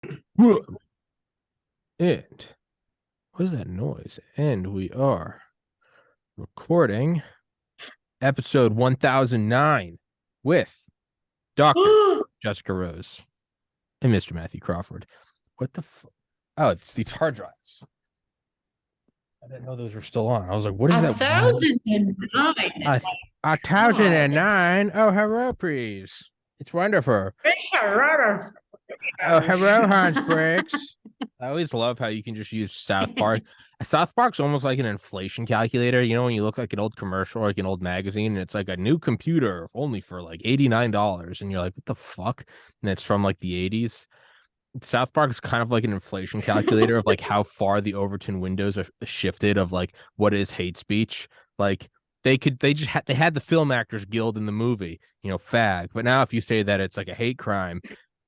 And what is that noise? And we are recording episode 1009 with Dr. Jessica Rose and Mr. Mathew Crawford. What the Oh, it's these hard drives. I didn't know those were still on. I was like, what is A that? thousand and nine. A, a thousand and nine. Oh, hello, please. It's wonderful. Oh, hello, Hans Briggs. I always love how you can just use South Park. South Park's almost like an inflation calculator. You know, when you look like an old commercial, like an old magazine, and it's like a new computer only for like $89. And you're like, what the fuck? And it's from like the 80s. South Park is kind of like an inflation calculator of like how far the Overton windows are shifted of like what is hate speech. Like they had the Film Actors Guild in the movie, you know, fag. But now if you say that it's like a hate crime,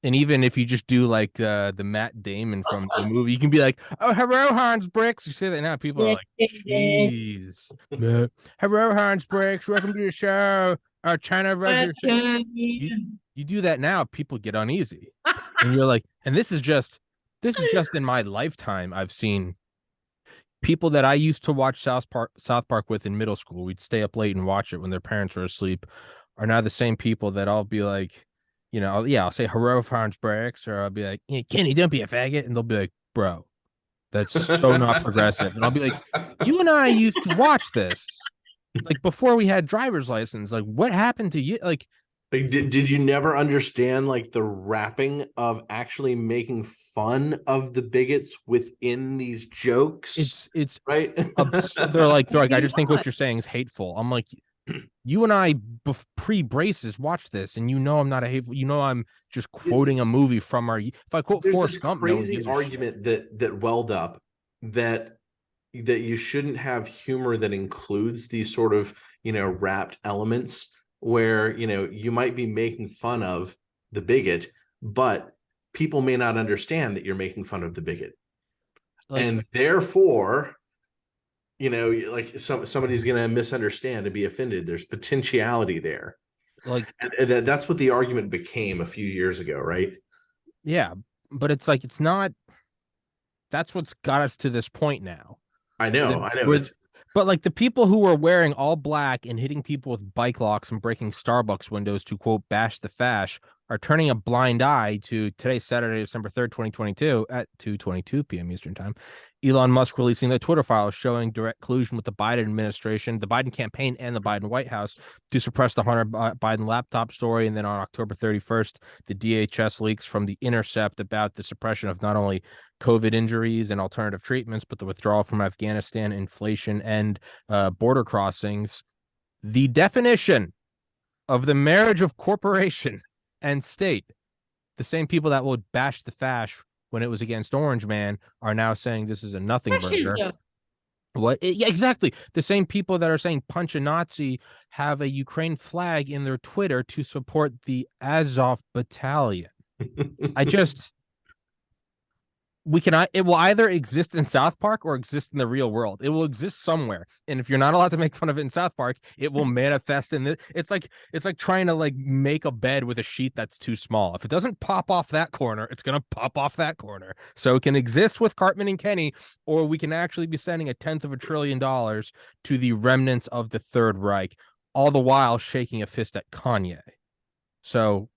and even if you just do like the Matt Damon from the movie, you can be like, "Oh, hello, Hans Bricks." You say that now, people are like, "Jeez, hello, Hans Bricks. Welcome to the show." China Roger. You do that now, people get uneasy, and you're like, and this is just in my lifetime. I've seen people that I used to watch South Park with in middle school. We'd stay up late and watch it when their parents were asleep. Are now the same people that I'll be like, you know, yeah, I'll say "Hurrah, Hans Bricks," or I'll be like, hey, "Kenny, don't be a faggot," and they'll be like, "Bro, that's so not progressive." And I'll be like, "You and I used to watch this like before we had driver's license. Like, what happened to you? Like, did you never understand like the wrapping of actually making fun of the bigots within these jokes? it's Right. they're like I just think what you're saying is hateful. I'm like, you and I pre braces watch this, and you know I'm not a hateful. You know I'm just quoting a movie from our. If I quote There's this Forrest Gump, no one crazy gives a shit. argument that welled up that you shouldn't have humor that includes these sort of, wrapped elements where, you might be making fun of the bigot, but people may not understand that you're making fun of the bigot. Like, And therefore, like somebody's going to misunderstand and be offended. There's potentiality there. like, And that's what the argument became a few years ago, right? yeah, but it's like it's not. That's what's got us to this point now. I know, I know. With But like the people who were wearing all black and hitting people with bike locks and breaking Starbucks windows to quote bash the fash are turning a blind eye to today's Saturday, December 3rd, 2022 at 2:22 p.m. Eastern time. Elon Musk releasing the Twitter files showing direct collusion with the Biden administration, the Biden campaign, and the Biden White House to suppress the Hunter Biden laptop story. And then on October 31st, the DHS leaks from The Intercept about the suppression of not only COVID injuries and alternative treatments, but the withdrawal from Afghanistan, inflation, and border crossings. The definition of the marriage of corporation and state, the same people that would bash the fash when it was against Orange Man are now saying this is a nothing burger. Yeah, exactly. The same people that are saying punch a Nazi have a Ukraine flag in their Twitter to support the Azov battalion. I just it will either exist in South Park or exist in the real world. It will exist somewhere. And if you're not allowed to make fun of it in South Park, it will manifest in the it's like trying to like make a bed with a sheet that's too small. If it doesn't pop off that corner, it's gonna pop off that corner. So it can exist with Cartman and Kenny, or we can actually be sending $1/10 trillion to the remnants of the Third Reich, all the while shaking a fist at Kanye. So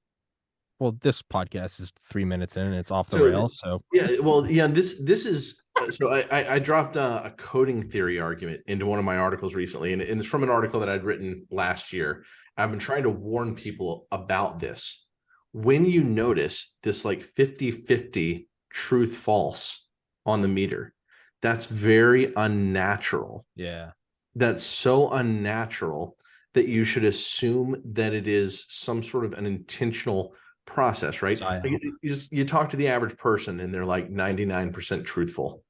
well, this podcast is 3 minutes in and it's off the rails. So yeah, well, yeah, this is so I dropped a coding theory argument into one of my articles recently, and it's from an article that I'd written last year. I've been trying to warn people about this. When you notice this like 50-50 truth false on the meter, that's very unnatural. yeah. That's so unnatural that you should assume that it is some sort of an intentional process, right? Like you talk to the average person and they're like 99% truthful,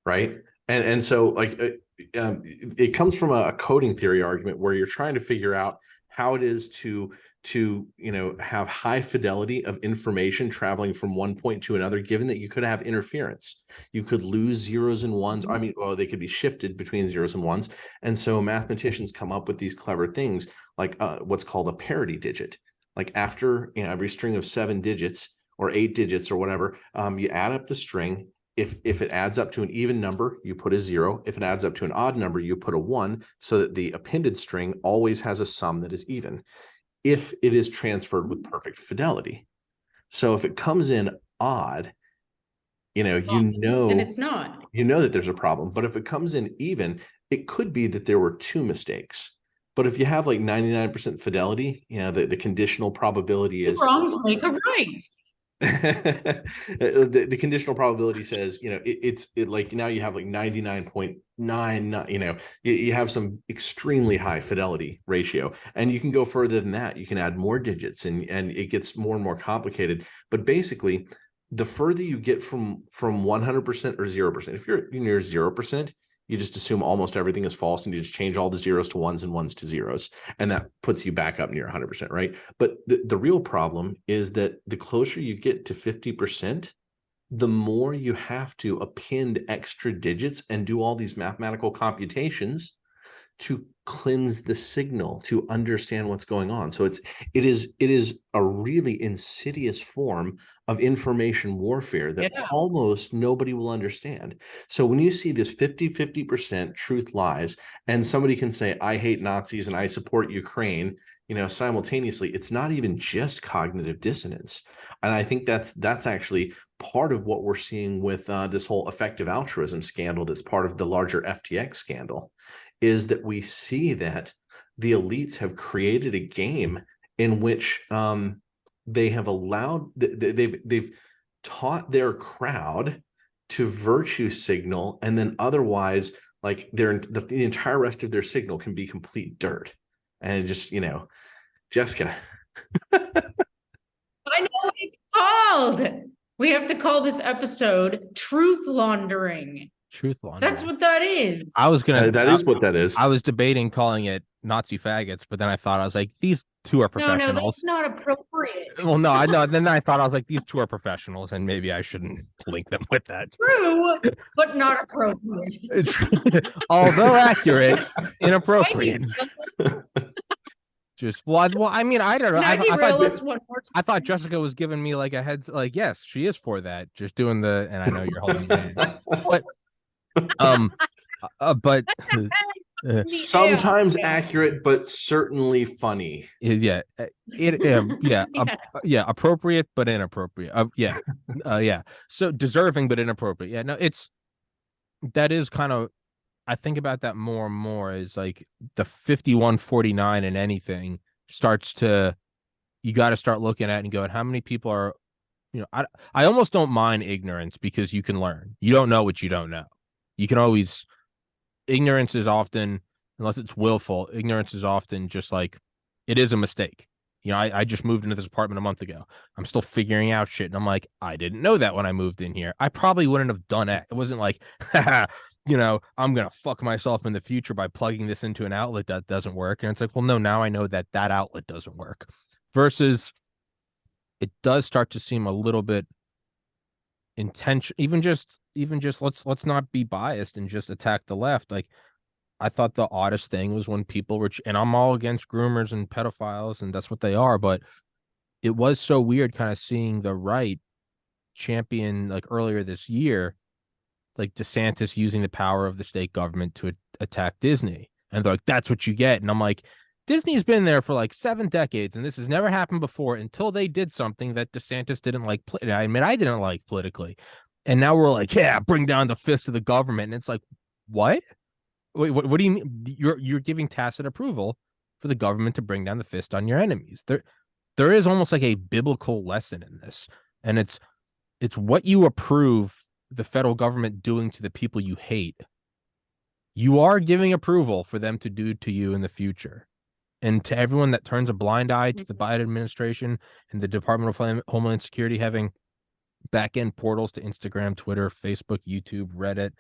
right? And so like it comes from a coding theory argument where you're trying to figure out how it is to have high fidelity of information traveling from one point to another, given that you could have interference. You could lose zeros and ones. I mean, well, they could be shifted between zeros and ones. And so mathematicians come up with these clever things like what's called a parity digit. Like after every string of 7 digits, or 8 digits or whatever. You add up the string. If it adds up to an even number, you put a 0. If it adds up to an odd number, you put a 1, so that the appended string always has a sum that is even, if it is transferred with perfect fidelity. So if it comes in odd, then it's not. That there's a problem. But if it comes in even, it could be that there were 2 mistakes. But if you have like 99% fidelity, the conditional probability is wrongs make a right. the conditional probability says, it's like now you have like 99.99, you have some extremely high fidelity ratio, and you can go further than that. You can add more digits, and it gets more and more complicated. But basically, the further you get from 100% or 0%, if you're near 0%, you just assume almost everything is false, and you just change all the zeros to ones and ones to zeros. And that puts you back up near 100%, right? But the real problem is that the closer you get to 50%, the more you have to append extra digits and do all these mathematical computations to cleanse the signal, to understand what's going on. So it is a really insidious form of information warfare that almost nobody will understand. So when you see this 50% truth lies, and somebody can say, I hate Nazis and I support Ukraine, simultaneously, it's not even just cognitive dissonance. And I think that's actually part of what we're seeing with this whole effective altruism scandal that's part of the larger FTX scandal, is that we see that the elites have created a game in which they have they've taught their crowd to virtue signal, and then otherwise, like the entire rest of their signal can be complete dirt. And just, Jessica. I know what it's called. We have to call this episode Truth Laundering. Truth laundering. That's what that is. That is what that is. I was debating calling it Nazi faggots, but then I was like, these two are professionals. No, that's not appropriate. Well, no, I know. Then I thought, I was like, these two are professionals, and maybe I shouldn't link them with that. True, but not appropriate. Although accurate, inappropriate. I don't know. I thought Jessica was giving me like a heads, like, yes, she is for that. Just doing and I know you're holding me, but sometimes accurate, but certainly funny. Yeah, appropriate but inappropriate. So deserving but inappropriate. Yeah, no, that is kind of. I think about that more and more, is like the 51-49 in anything starts to, you got to start looking at and going, how many people are, I almost don't mind ignorance, because you can learn. You don't know what you don't know. You can always, ignorance is often, unless it's willful, ignorance is often just like, it is a mistake. I just moved into this apartment a month ago. I'm still figuring out shit. And I'm like, I didn't know that when I moved in here. I probably wouldn't have done it. It wasn't like, I'm going to fuck myself in the future by plugging this into an outlet that doesn't work. And it's like, well, no, now I know that outlet doesn't work. Versus it does start to seem a little bit intention, even just let's not be biased and just attack the left. Like, I thought the oddest thing was when people were, and I'm all against groomers and pedophiles, and that's what they are, but it was so weird kind of seeing the right champion, like earlier this year, like DeSantis using the power of the state government to attack Disney. And they're like, that's what you get. And I'm like, Disney's been there for like 7 decades, and this has never happened before until they did something that DeSantis didn't like. I mean, I didn't like politically. And now we're like, yeah, bring down the fist of the government. And it's like, what? Wait, what do you mean? You're giving tacit approval for the government to bring down the fist on your enemies. There is almost like a biblical lesson in this. And it's what you approve the federal government doing to the people you hate. You are giving approval for them to do to you in the future. And to everyone that turns a blind eye to the Biden administration and the Department of Homeland Security having back-end portals to Instagram, Twitter, Facebook, YouTube, Reddit,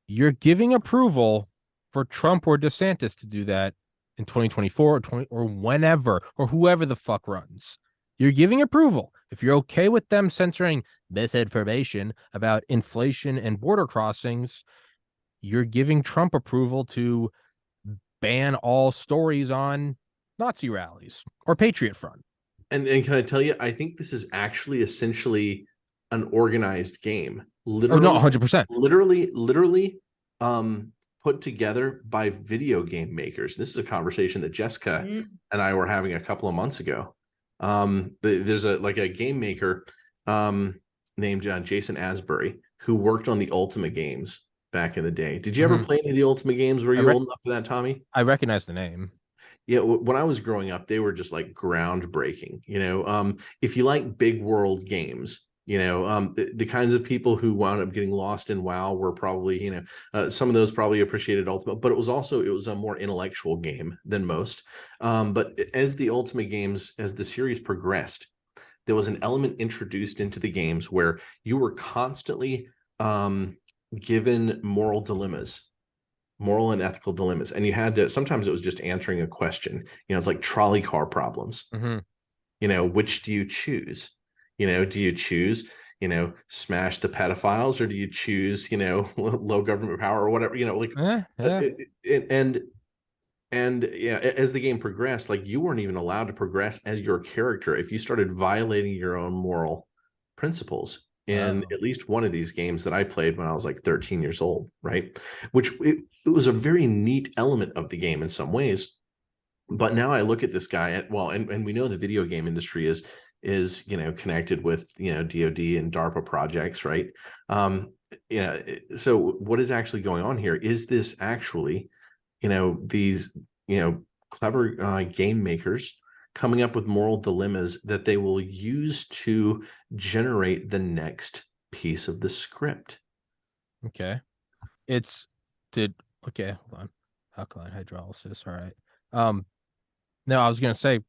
you're giving approval for Trump or DeSantis to do that in 2024 or whenever, or whoever the fuck runs. You're giving approval. If you're okay with them censoring misinformation about inflation and border crossings, you're giving Trump approval to ban all stories on Nazi rallies or Patriot Front. And can I tell you, I think this is actually essentially an organized game. Literally, no, 100%. Literally, put together by video game makers. This is a conversation that Jessica and I were having a couple of months ago. There's a game maker named Jason Asbury who worked on the Ultimate games back in the day. Did you ever play any of the Ultimate games? Were you old enough for that, Tommy? I recognize the name. Yeah, when I was growing up, they were just like groundbreaking. If you like big world games, the kinds of people who wound up getting lost in WoW were probably, some of those probably appreciated Ultimate, but it was a more intellectual game than most. But as the Ultimate games, as the series progressed, there was an element introduced into the games where you were constantly given moral and ethical dilemmas, and you had to, sometimes it was just answering a question. It's like trolley car problems. Which do you choose? Do you choose smash the pedophiles, or do you choose low government power, or whatever, and yeah, as the game progressed, like, you weren't even allowed to progress as your character if you started violating your own moral principles in at least one of these games that I played when I was like 13 years old, right? Which it was a very neat element of the game in some ways. But now I look at this guy and we know the video game industry is connected with DoD and DARPA projects, right? So what is actually going on here? Is this actually these clever game makers coming up with moral dilemmas that they will use to generate the next piece of the script? Okay. Okay, hold on. Alkaline hydrolysis. All right. No, I was gonna say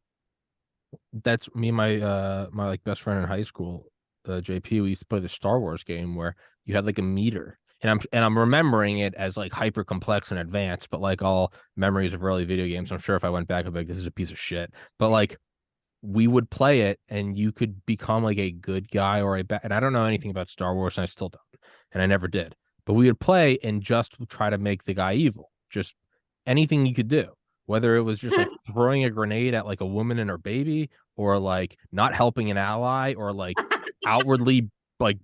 that's me and my like best friend in high school, JP. We used to play the Star Wars game where you had like a meter, and I'm remembering it as like hyper complex and advanced, but like all memories of early video games, I'm sure if I went back, I'd be like, this is a piece of shit. But like, we would play it, and you could become like a good guy or a bad. And I don't know anything about Star Wars, and I still don't, and I never did. But we would play and just try to make the guy evil. Just anything you could do, whether it was just like throwing a grenade at like a woman and her baby, or like not helping an ally, or like outwardly like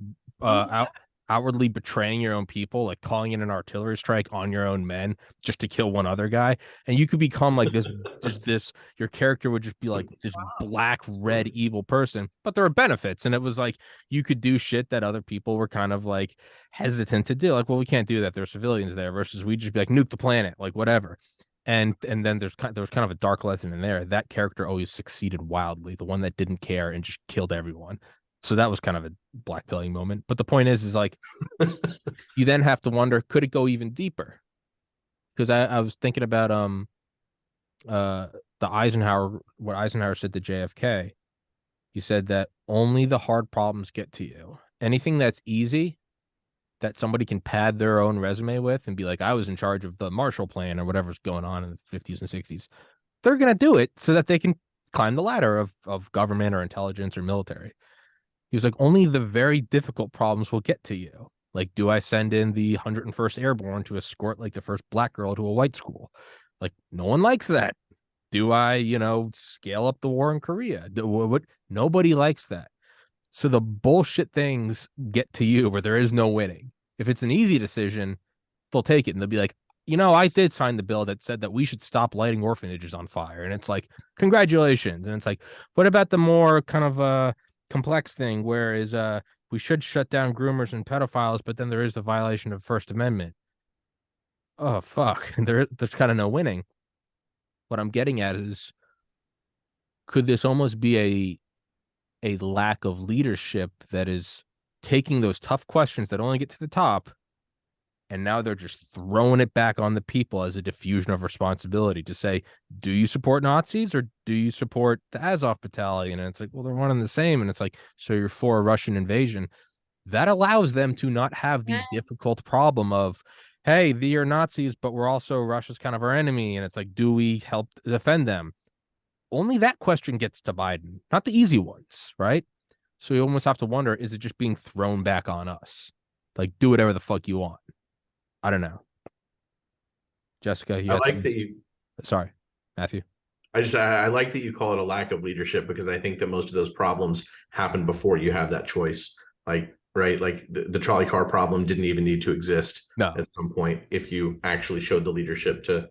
outwardly betraying your own people, like calling in an artillery strike on your own men just to kill one other guy. And you could become like this your character would just be like this black red evil person, but there are benefits. And it was like you could do shit that other people were kind of like hesitant to do, like, well, we can't do that, there's civilians there, versus we just be like, nuke the planet, like whatever. And then there was kind of a dark lesson in there. That character always succeeded wildly, the one that didn't care and just killed everyone. So that was kind of a black pilling moment. But the point is like, you then have to wonder, could it go even deeper? Because I was thinking about the Eisenhower, what Eisenhower said to JFK. He said that only the hard problems get to you. Anything that's easy, that somebody can pad their own resume with and be like, I was in charge of the Marshall Plan or whatever's going on in the 50s and 60s. They're going to do it so that they can climb the ladder of government or intelligence or military. He was like, only the very difficult problems will get to you. Like, do I send in the 101st Airborne to escort like the first black girl to a white school? Like, no one likes that. Do I, scale up the war in Korea? Nobody likes that. So the bullshit things get to you where there is no winning. If it's an easy decision, they'll take it and they'll be like, I did sign the bill that said that we should stop lighting orphanages on fire. And it's like, congratulations. And it's like, what about the more kind of complex thing, whereas we should shut down groomers and pedophiles, but then there is the violation of First Amendment. Oh, fuck. There's kind of no winning. What I'm getting at is, could this almost be a lack of leadership that is taking those tough questions that only get to the top, and now they're just throwing it back on the people as a diffusion of responsibility to say, do you support Nazis or do you support the Azov battalion? And it's like, well, they're one and the same. And it's like, so you're for a Russian invasion. That allows them to not have the difficult problem of, hey, they are Nazis, but we're also, Russia's kind of our enemy. And it's like, do we help defend them? Only that question gets to Biden, not the easy ones, right? So you almost have to wonder, is it just being thrown back on us? Like, do whatever the fuck you want. I don't know. Jessica, I like that you. Sorry, Matthew. I like that you call it a lack of leadership, because I think that most of those problems happen before you have that choice. Like, right, like the trolley car problem didn't even need to exist at some point if you actually showed the leadership to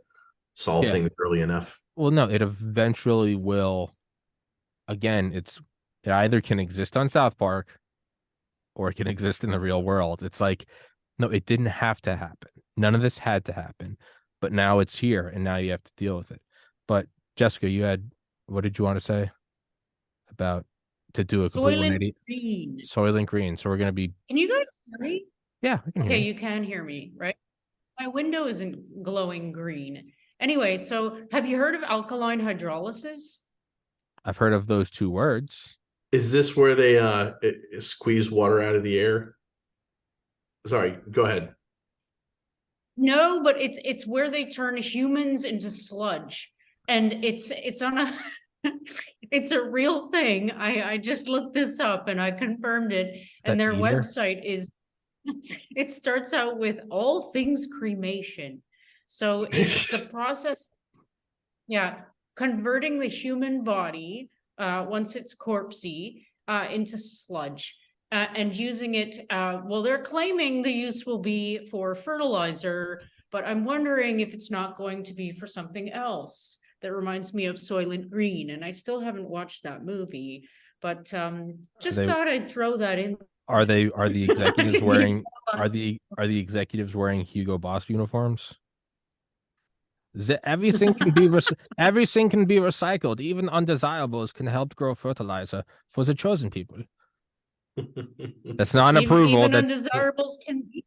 solve things early enough. Well, no, it eventually will. Again, it either can exist on South Park or it can exist in the real world. It's like, no, it didn't have to happen. None of this had to happen, but now it's here and now you have to deal with it. But Jessica, what did you want to say about to do a complete Soylent 180? Green. Soylent Green. So we're going to be. Can you guys hear me? Yeah, I can hear you. You can hear me, right? My window isn't glowing green. Anyway, so have you heard of alkaline hydrolysis? I've heard of those two words. Is this where they squeeze water out of the air? Sorry, go ahead. No, but it's where they turn humans into sludge. And it's on a it's a real thing. I just looked this up and I confirmed it. And their website is it starts out with all things cremation. So it's the process, converting the human body once it's corpsey into sludge. And using it, well, they're claiming the use will be for fertilizer, but I'm wondering if it's not going to be for something else. That reminds me of Soylent Green, and I still haven't watched that movie, but thought I'd throw that in. Are the executives wearing are the executives wearing Hugo Boss uniforms? Everything can be recycled. Even undesirables can help grow fertilizer for the chosen people. That's not an approval. Even undesirables can be.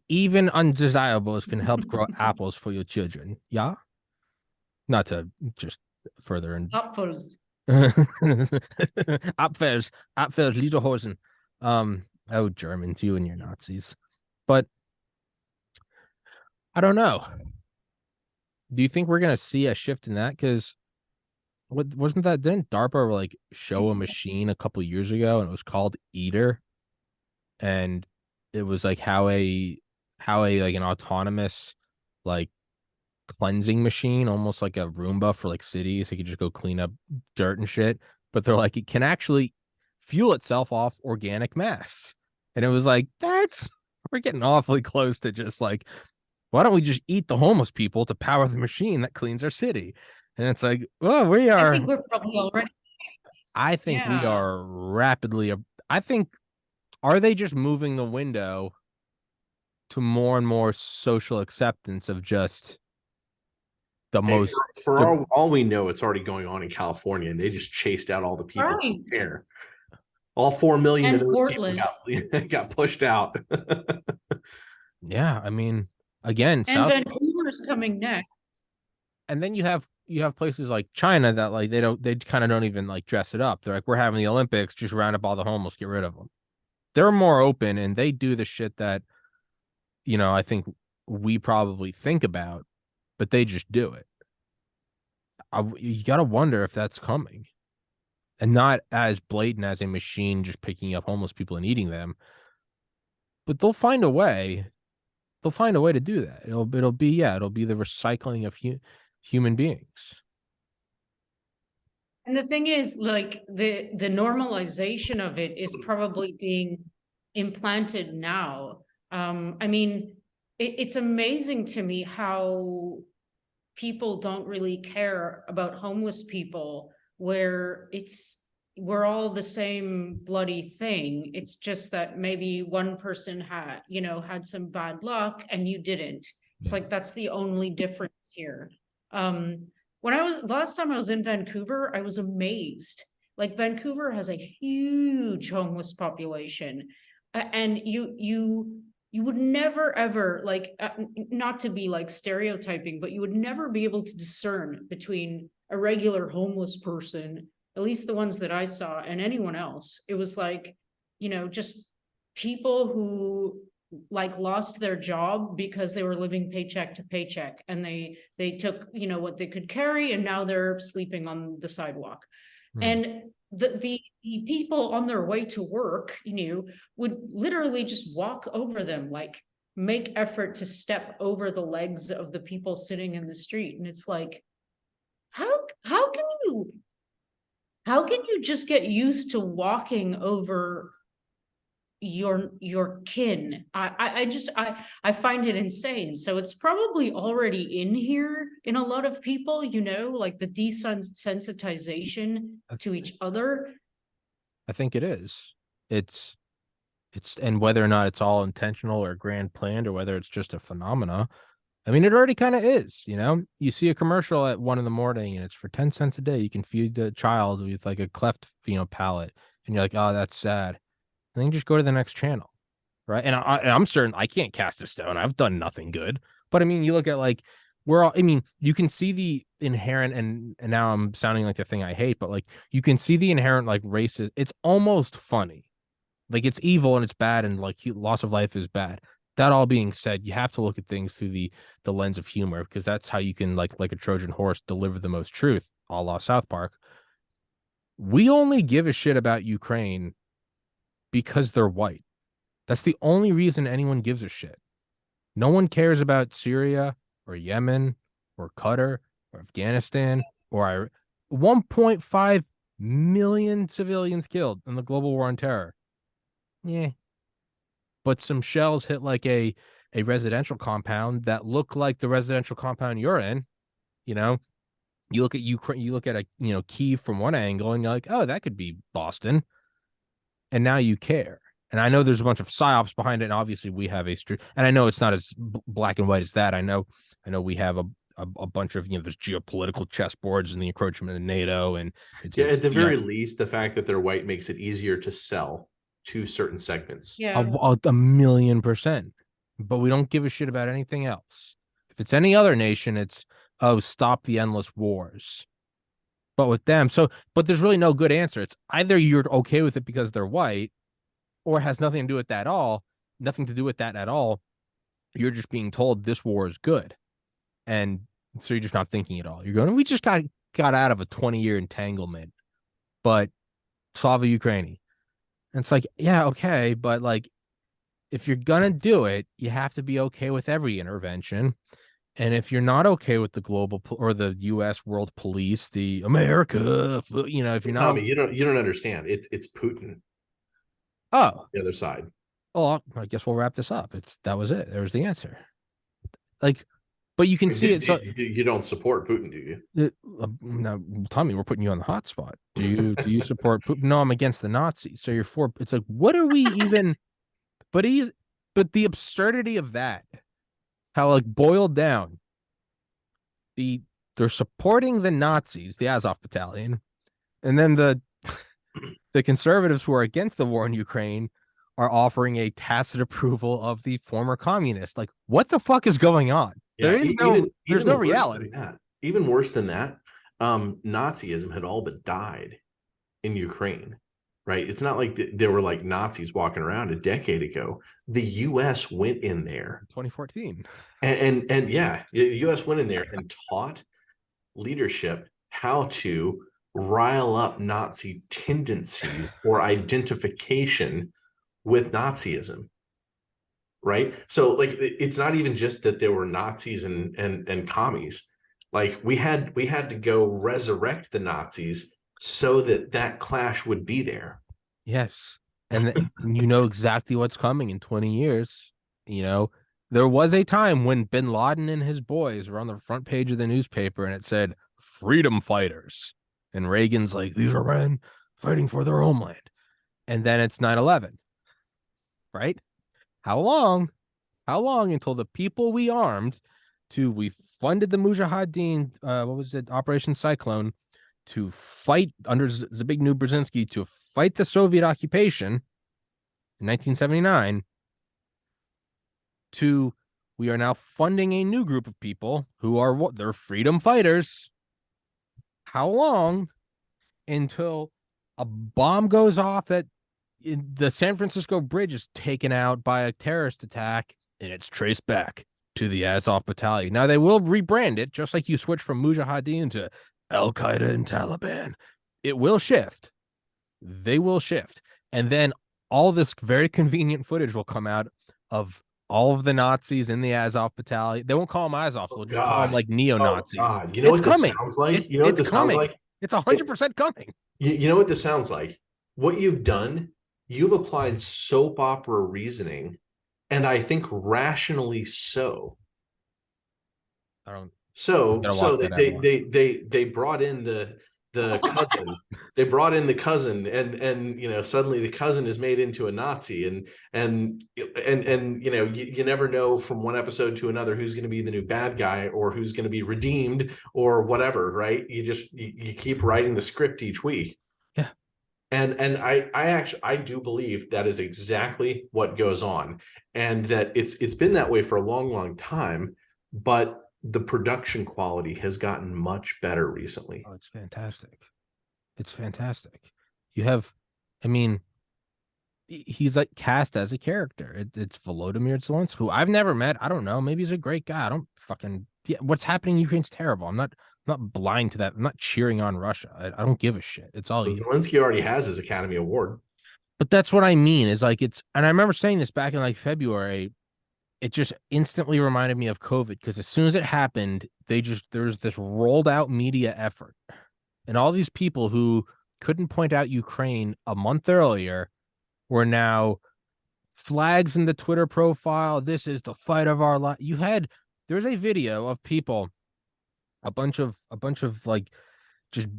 Even undesirables can help grow apples for your children. Yeah, not to just further and Apfels. Apfels, Lederhosen. Oh, Germans, you and your Nazis. But I don't know. Do you think we're gonna see a shift in that? Because didn't DARPA like show a machine a couple years ago and it was called Eater, and it was like how a like an autonomous like cleansing machine, almost like a Roomba for like cities. It could just go clean up dirt and shit. But they're like, it can actually fuel itself off organic mass. And it was like, we're getting awfully close to just like, why don't we just eat the homeless people to power the machine that cleans our city? And it's like, well, we are. I think we're probably already. I think we are rapidly. I think, are they just moving the window to more and more social acceptance of just the most? For all we know, it's already going on in California, and they just chased out all the people there. All 4 million of those Portland people got pushed out. Yeah, I mean, again, and Vancouver's coming next. And then you have places like China that like they kind of don't even like dress it up. They're like, we're having the Olympics, just round up all the homeless, get rid of them. They're more open and they do the shit that, I think we probably think about, but they just do it. You got to wonder if that's coming, and not as blatant as a machine just picking up homeless people and eating them, but they'll find a way. They'll find a way to do that. It'll be the recycling of human beings. And the thing is, like, the normalization of it is probably being implanted now. I mean, it's amazing to me how people don't really care about homeless people, where we're all the same bloody thing. It's just that maybe one person had some bad luck and you didn't. It's like, that's the only difference here. Last time I was in Vancouver, I was amazed. Like, Vancouver has a huge homeless population, and you would never ever, like, not to be like stereotyping, but you would never be able to discern between a regular homeless person, at least the ones that I saw, and anyone else. It was like, just people who like lost their job because they were living paycheck to paycheck, and they took what they could carry, and now they're sleeping on the sidewalk. And the people on their way to work would literally just walk over them, like make effort to step over the legs of the people sitting in the street. And it's like, how can you just get used to walking over your kin? I find it insane. So it's probably already in here in a lot of people, you know, like the desensitization to each other. I think it is. It's and whether or not it's all intentional or grand planned or whether it's just a phenomena. I mean, it already kind of is, you know. You see a commercial at 1 a.m. and it's for 10 cents a day. You can feed the child with like a cleft, palate, and you're like, oh, that's sad. And then just go to the next channel, right? And I'm certain I can't cast a stone. I've done nothing good, but I mean, you look at like I mean, you can see the inherent, and now I'm sounding like the thing I hate, but like you can see the inherent like racist. It's almost funny, like it's evil and it's bad, and like loss of life is bad. That all being said, you have to look at things through the lens of humor, because that's how you can like a Trojan horse deliver the most truth, a la South Park. We only give a shit about Ukraine because they're white. That's the only reason anyone gives a shit. No one cares about Syria or Yemen or Qatar or Afghanistan or 1.5 million civilians killed in the global war on terror. Yeah. But some shells hit like a residential compound that looked like the residential compound you're in. You know, you look at Ukraine, you look at Kyiv from one angle, and you're like, oh, that could be Boston. And now you care. And I know there's a bunch of psyops behind it, and obviously we have and I know it's not as black and white as that. I know we have a bunch of there's geopolitical chessboards and the encroachment of NATO, and at the very least, the fact that they're white makes it easier to sell to certain segments. Yeah, a 1,000,000%. But we don't give a shit about anything else. If it's any other nation, it's stop the endless wars. But with them, but there's really no good answer. It's either you're okay with it because they're white, or it has nothing to do with that at all. You're just being told this war is good, and so you're just not thinking at all. You're going, we just got out of a 20-year entanglement, but Slava Ukraini. And it's like, yeah, okay, but like, if you're gonna do it, you have to be okay with every intervention. And if you're not okay with the global or the U.S. world police, the America, if you're not, Tommy, you don't understand. It's Putin. Oh, the other side. Oh, I guess we'll wrap this up. That was it. There was the answer. Like, but you can see it. So you don't support Putin, do you? No, Tommy, we're putting you on the hot spot. Do you support Putin? No, I'm against the Nazis. So you're for. It's like, what are we even? But the absurdity of that, how like boiled down. They're supporting the Nazis, the Azov Battalion, and then the conservatives who are against the war in Ukraine are offering a tacit approval of the former communist. Like, what the fuck is going on? Yeah, there's no reality. Even worse than that, Nazism had all but died in Ukraine, right? It's not like there were like Nazis walking around a decade ago. The U.S. went in there 2014, and yeah, the U.S. went in there and taught leadership how to rile up Nazi tendencies or identification with Nazism, right? So like, it's not even just that there were Nazis and commies. Like we had to go resurrect the Nazis so that clash would be there. Yes. And you know exactly what's coming in 20 years. There was a time when bin Laden and his boys were on the front page of the newspaper and it said freedom fighters. And Reagan's like, these are men fighting for their homeland. And then it's 9/11, right? How long until the people we armed we funded the Mujahideen, what was it, Operation Cyclone, to fight under Zbigniew Brzezinski to fight the Soviet occupation in 1979, we are now funding a new group of people who are they're freedom fighters. How long until a bomb goes off that the San Francisco bridge is taken out by a terrorist attack and it's traced back to the Azov Battalion? Now, they will rebrand it, just like you switch from Mujahideen to Al-Qaeda and Taliban. It will shift. They will shift. And then all this very convenient footage will come out of all of the Nazis in the Azov battalion. They won't call them Azov. They'll just call them like neo-Nazis. Oh, God. You know what this sounds like? You know what this sounds like? It's 100% coming. You know what this sounds like? What you've done, you've applied soap opera reasoning, and I think rationally so. I don't. So they brought in the cousin. They brought in the cousin, and you know, suddenly the cousin is made into a Nazi, and you know, you never know from one episode to another who's going to be the new bad guy or who's going to be redeemed or whatever, right? You keep writing the script each week. Yeah. And I do believe that is exactly what goes on, and that it's been that way for a long time, but the production quality has gotten much better recently. Oh, it's fantastic. It's fantastic. You have, I mean, he's like cast as a character. It's Volodymyr Zelensky, who I've never met. I don't know. Maybe he's a great guy. I don't fucking, what's happening in Ukraine's terrible. I'm not blind to that. I'm not cheering on Russia. I don't give a shit. It's all Zelensky already has his Academy Award. But that's what I mean is like, and I remember saying this back in like February. It just instantly reminded me of COVID, because as soon as it happened, there's this rolled out media effort, and all these people who couldn't point out Ukraine a month earlier were now flags in the Twitter profile. This is the fight of our life. There's a video of people, a bunch of like just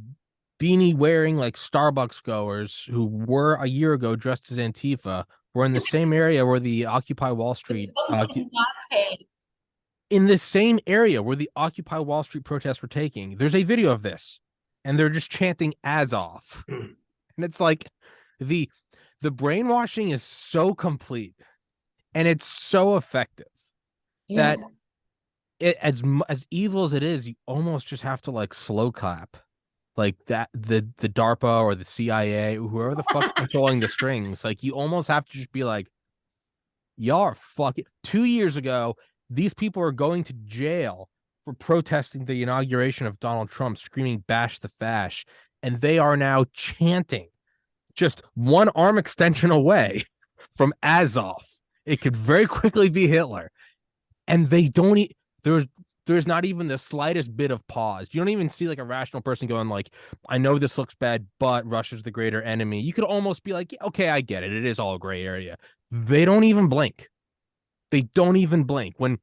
beanie wearing like Starbucks goers who were a year ago dressed as Antifa. We're in the same area where the Occupy Wall Street in the same area where the Occupy Wall Street protests were taking. There's a video of this, and they're just chanting Azov. And it's like the brainwashing is so complete and it's so effective that it, as evil as it is, you almost just have to like slow clap. Like that, the DARPA or the CIA, whoever the fuck controlling the strings, like you almost have to just be like, y'all are fucking. 2 years ago, these people are going to jail for protesting the inauguration of Donald Trump, screaming "bash the fash," and they are now chanting, just one arm extension away from Azov. It could very quickly be Hitler, and they don't. There's not even the slightest bit of pause. You don't even see like a rational person going like, I know this looks bad, but Russia's the greater enemy. You could almost be like, okay, I get it. It is all a gray area. They don't even blink. They don't even blink. When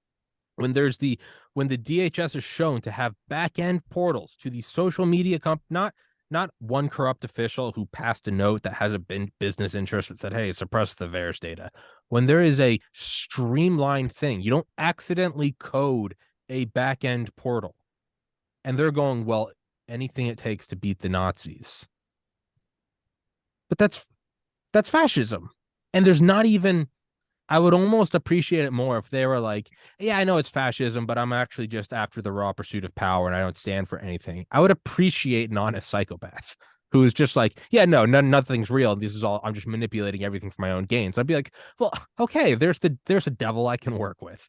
the DHS is shown to have back-end portals to the social media not one corrupt official who passed a note that has a business interest that said, hey, suppress the VAERS data. When there is a streamlined thing, you don't accidentally code a back-end portal, and they're going, well, anything it takes to beat the Nazis. But that's fascism. And there's not even, I would almost appreciate it more if they were like, yeah, I know it's fascism, but I'm actually just after the raw pursuit of power and I don't stand for anything. I would appreciate an honest psychopath who is just like, yeah, no, nothing's real. This is all, I'm just manipulating everything for my own gains. I'd be like, well, okay, there's a devil I can work with.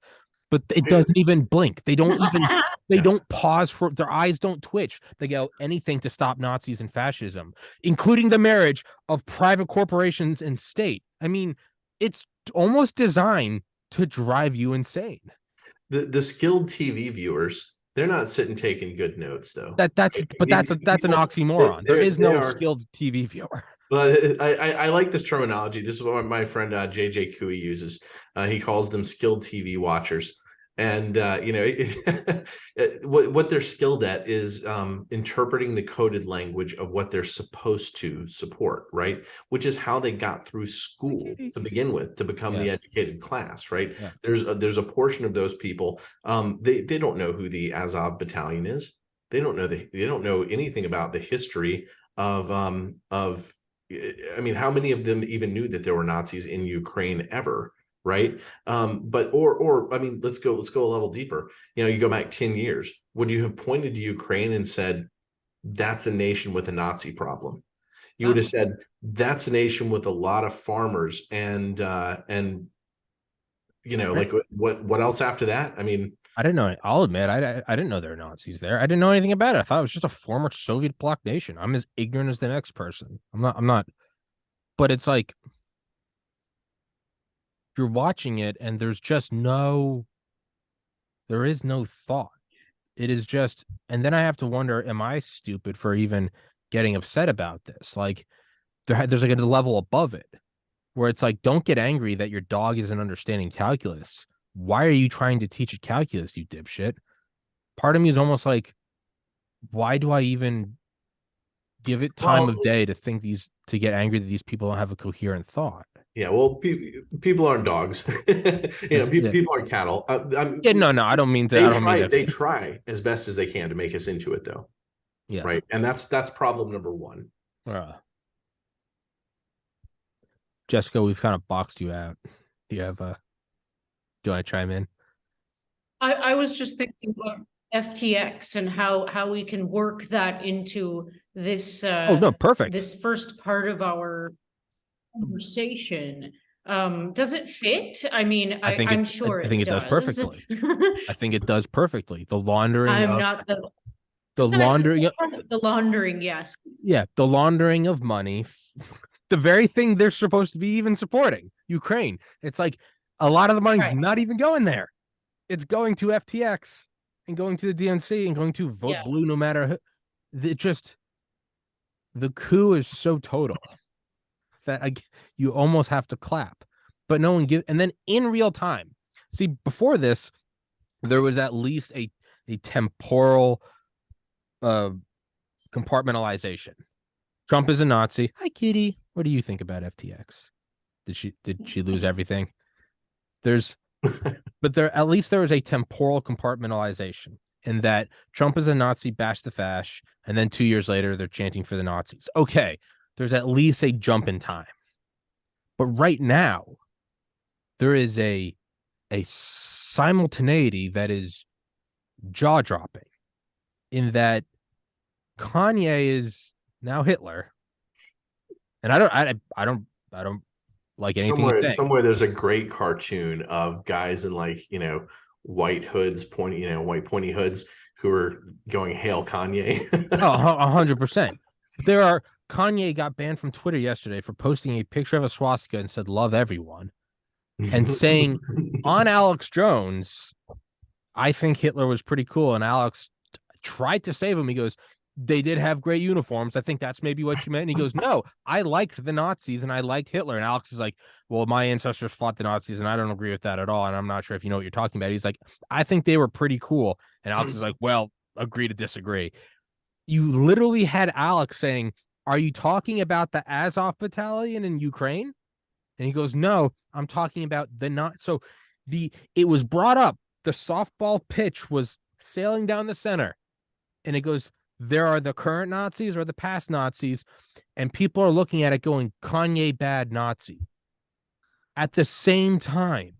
But it doesn't even blink. They don't pause for, their eyes don't twitch. They go anything to stop Nazis and fascism, including the marriage of private corporations and state. I mean, it's almost designed to drive you insane. The skilled TV viewers, they're not sitting taking good notes though. That's an oxymoron. There is no skilled TV viewer. But I like this terminology. This is what my friend JJ Coup uses. He calls them skilled TV watchers. And what they're skilled at is interpreting the coded language of what they're supposed to support, right? Which is how they got through school to begin with, to become the educated class, right? Yeah. There's a portion of those people. They don't know who the Azov battalion is. They don't know anything about the history of I mean, how many of them even knew that there were Nazis in Ukraine ever, right? But I mean, let's go a level deeper. You go back 10 years. Would you have pointed to Ukraine and said, that's a nation with a Nazi problem? You would have said, that's a nation with a lot of farmers and like what else after that? I mean, I didn't know. I'll admit, I didn't know there were Nazis there. I didn't know anything about it. I thought it was just a former Soviet bloc nation. I'm as ignorant as the next person. I'm not. But it's like, you're watching it and there is no thought. It is just, and then I have to wonder, am I stupid for even getting upset about this? Like there's like a level above it where it's like, don't get angry that your dog isn't understanding calculus. Why are you trying to teach it calculus, you dipshit? Part of me is almost like, why do I even give it time of day to get angry that these people don't have a coherent thought? Yeah, well, people aren't dogs. People aren't cattle. No, I don't mean to. They try as best as they can to make us into it, though. Yeah, right. And that's problem number one. Jessica, we've kind of boxed you out. Do you want to chime in? I was just thinking about FTX and how we can work that into this. Perfect. This first part of our conversation. Does it fit? I mean, I'm sure I think it does perfectly. I think it does perfectly. The laundering. The laundering, yes. Yeah, the laundering of money. The very thing they're supposed to be even supporting, Ukraine. It's like a lot of the money's not even going there. It's going to FTX and going to the DNC and going to vote blue no matter who. The coup is so total that you almost have to clap, but no one and then in real time. See, before this, there was at least a temporal compartmentalization. Trump is a Nazi. Hi, Kitty. What do you think about FTX? Did she lose everything? But at least there was a temporal compartmentalization in that Trump is a Nazi, bash the fash, and then 2 years later they're chanting for the Nazis. Okay, there's at least a jump in time. But right now, there is a simultaneity that is jaw-dropping in that Kanye is now Hitler, and I don't like anything. Somewhere there's a great cartoon of guys in white hoods, white pointy hoods who are going "Hail Kanye." 100%. Kanye got banned from Twitter yesterday for posting a picture of a swastika and said "Love everyone," and saying on Alex Jones, "I think Hitler was pretty cool," and Alex tried to save him. He goes, "They did have great uniforms. I think that's maybe what you meant." And he goes, "No, I liked the Nazis and I liked Hitler." And Alex is like, "Well, my ancestors fought the Nazis and I don't agree with that at all. And I'm not sure if you know what you're talking about." He's like, "I think they were pretty cool." And Alex is like, "Well, agree to disagree." You literally had Alex saying, "Are you talking about the Azov battalion in Ukraine?" And he goes, "No, I'm talking about the not." So it was brought up. The softball pitch was sailing down the center. And it goes, there are the current Nazis or the past Nazis, and people are looking at it going, Kanye bad Nazi. At the same time,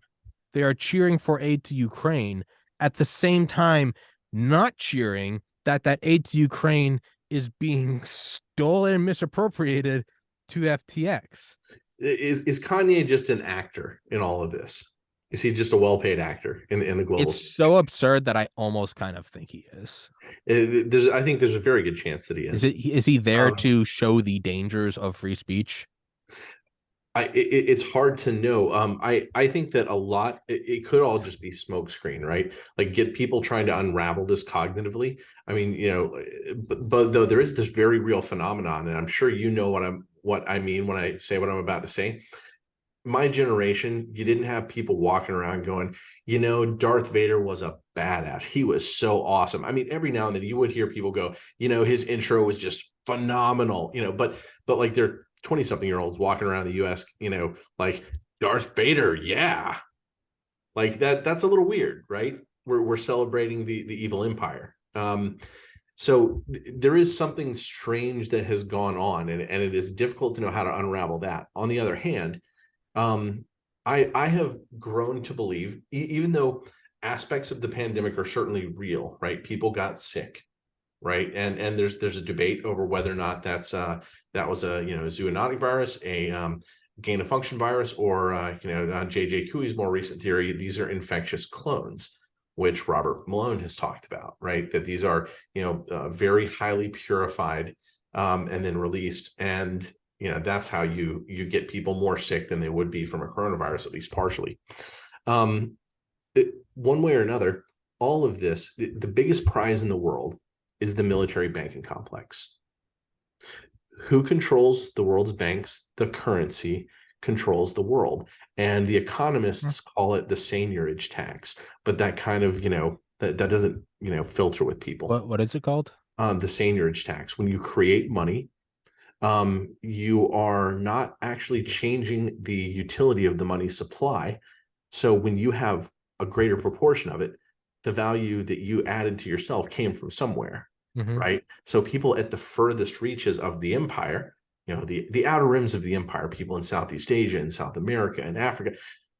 they are cheering for aid to Ukraine. At the same time, not cheering that aid to Ukraine is being stolen and misappropriated to FTX. Is Kanye just an actor in all of this? Is he just a well-paid actor in the global? It's so absurd that I almost kind of think he is. I think there's a very good chance that he is. Is he there to show the dangers of free speech? It's hard to know. I think that a lot, it could all just be smokescreen, right? Like get people trying to unravel this cognitively. I mean, but though there is this very real phenomenon, and I'm sure you know what I mean when I say what I'm about to say. My generation, you didn't have people walking around going, Darth Vader was a badass. He was so awesome. I mean, every now and then you would hear people go, his intro was just phenomenal, but like they're 20-something-year-olds walking around the US, like Darth Vader. Yeah. Like that's a little weird, right? We're celebrating the evil empire. So there is something strange that has gone on, and it is difficult to know how to unravel that. On the other hand, I have grown to believe, even though aspects of the pandemic are certainly real, right? People got sick, right? And there's a debate over whether or not that was a zoonotic virus, a gain of function virus, or J.J. Couey's more recent theory, these are infectious clones, which Robert Malone has talked about, right? That these are very highly purified and then released. And that's how you get people more sick than they would be from a coronavirus, at least partially. One way or another, all of this, the biggest prize in the world is the military banking complex. Who controls the world's banks? The currency controls the world. And the economists call it the seigniorage tax, but that kind of, that doesn't, filter with people. What is it called? The seigniorage tax. When you create money, you are not actually changing the utility of the money supply. So when you have a greater proportion of it, the value that you added to yourself came from somewhere, right? So people at the furthest reaches of the empire, the outer rims of the empire, people in Southeast Asia and South America and Africa,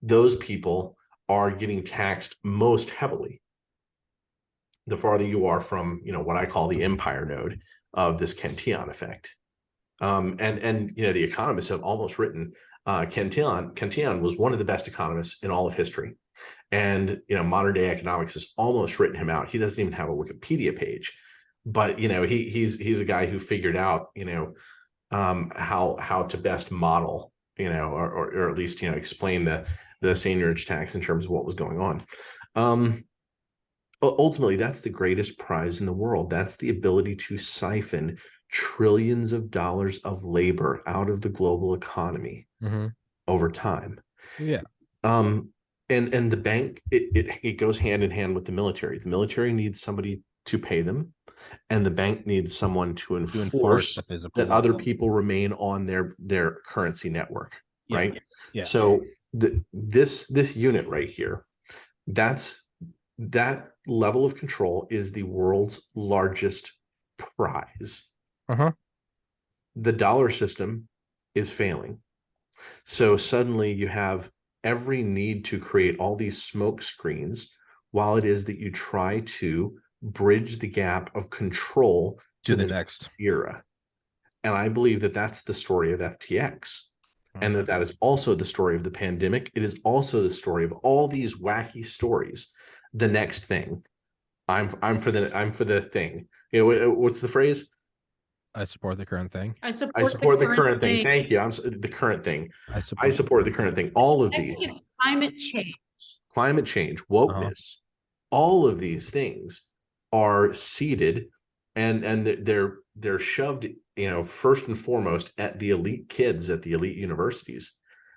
those people are getting taxed most heavily. The farther you are from, what I call the empire node of this Cantillon effect. And the economists have almost written, Cantillon was one of the best economists in all of history. And, modern day economics has almost written him out. He doesn't even have a Wikipedia page, but, he's a guy who figured out, how to best model, or at least, explain the seigniorage tax in terms of what was going on. Ultimately, that's the greatest prize in the world. That's the ability to siphon trillions of dollars of labor out of the global economy over time. Yeah. And the bank, it goes hand in hand with the military. The military needs somebody to pay them, and the bank needs someone to enforce that other people remain on their currency network, right? Yeah. So this unit right here, that level of control is the world's largest prize. The dollar system is failing. So suddenly you have every need to create all these smoke screens while it is that you try to bridge the gap of control to the next era. And I believe that that's the story of FTX. And that is also the story of the pandemic. It is also the story of all these wacky stories. The next thing. I'm for the thing. What's the phrase? I support the current thing. I support the current thing. Thank you. The current thing. I support the current thing. All of these. It's climate change, wokeness, all of these things are seeded, and they're shoved, first and foremost at the elite kids at the elite universities,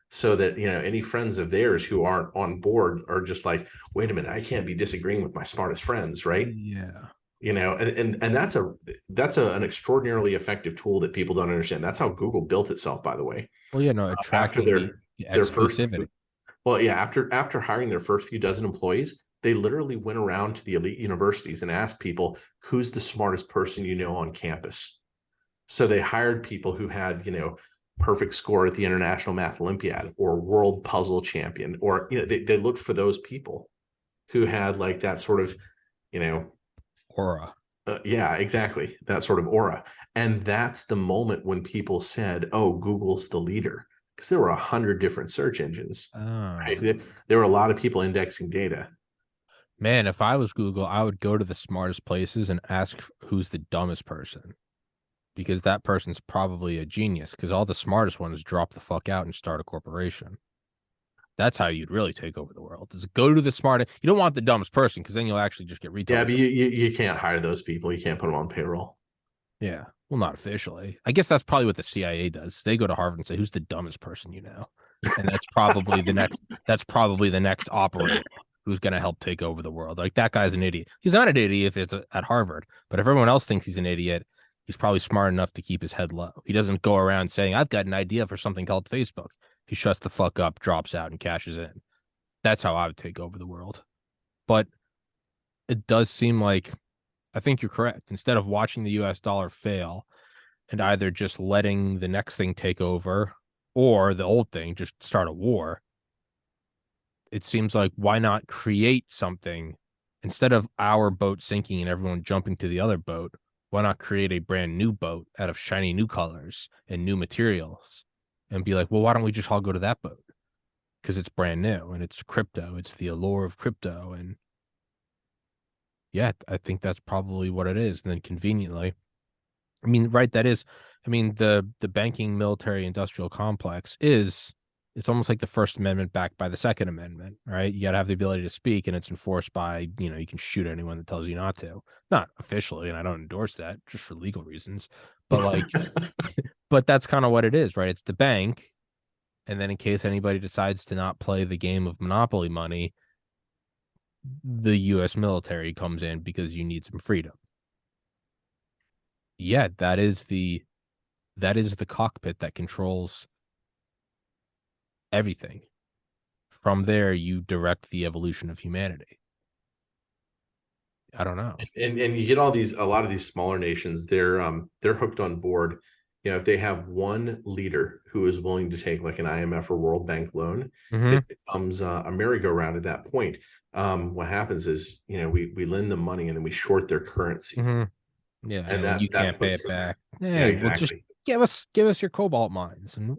so that any friends of theirs who aren't on board are just like, wait a minute, I can't be disagreeing with my smartest friends, right? Yeah. And that's an extraordinarily effective tool that people don't understand. That's how Google built itself, by the way. Well, attracting their first, exclusivity. after hiring their first few dozen employees, they literally went around to the elite universities and asked people, who's the smartest person on campus? So they hired people who had, perfect score at the International Math Olympiad or World Puzzle Champion, or, they looked for those people who had like that sort of, aura. Yeah, exactly. That sort of aura. And that's the moment when people said, oh, Google's the leader, because there were 100 different search engines. Right? There were a lot of people indexing data. Man, if I was Google, I would go to the smartest places and ask who's the dumbest person, because that person's probably a genius, because all the smartest ones drop the fuck out and start a corporation. That's how you'd really take over the world, is go to the smartest. You don't want the dumbest person, because then you'll actually just get retail. Yeah, but you can't hire those people. You can't put them on payroll. Yeah. Well, not officially. I guess that's probably what the CIA does. They go to Harvard and say, who's the dumbest person you know? And that's probably the next operator who's going to help take over the world. Like, that guy's an idiot. He's not an idiot if it's at Harvard, but if everyone else thinks he's an idiot, he's probably smart enough to keep his head low. He doesn't go around saying, I've got an idea for something called Facebook. He shuts the fuck up, drops out, and cashes in. That's how I would take over the world. But it does seem like, I think you're correct. Instead of watching the US dollar fail and either just letting the next thing take over or the old thing just start a war, it seems like, why not create something instead of our boat sinking and everyone jumping to the other boat? Why not create a brand new boat out of shiny new colors and new materials and be like, well, why don't we just all go to that boat? Because it's brand new and it's crypto. It's the allure of crypto. And yeah, I think that's probably what it is. And then conveniently, I mean, right, that is, I mean, the banking military industrial complex is, it's almost like the First Amendment backed by the Second Amendment, right? You got to have the ability to speak, and it's enforced by, you can shoot anyone that tells you not to. Not officially, and I don't endorse that, just for legal reasons. But like, but that's kind of what it is, right? It's the bank, and then in case anybody decides to not play the game of monopoly money, the U.S. military comes in because you need some freedom. Yeah, that is the cockpit that controls everything. From there, you direct the evolution of humanity. I don't know. And you get a lot of these smaller nations, they're hooked on board. If they have one leader who is willing to take like an IMF or World Bank loan, it becomes a merry-go-round at that point. What happens is, we lend them money and then we short their currency. Yeah, And you that can't pay puts it back. yeah, Hey, well, just exactly. give us your cobalt mines, and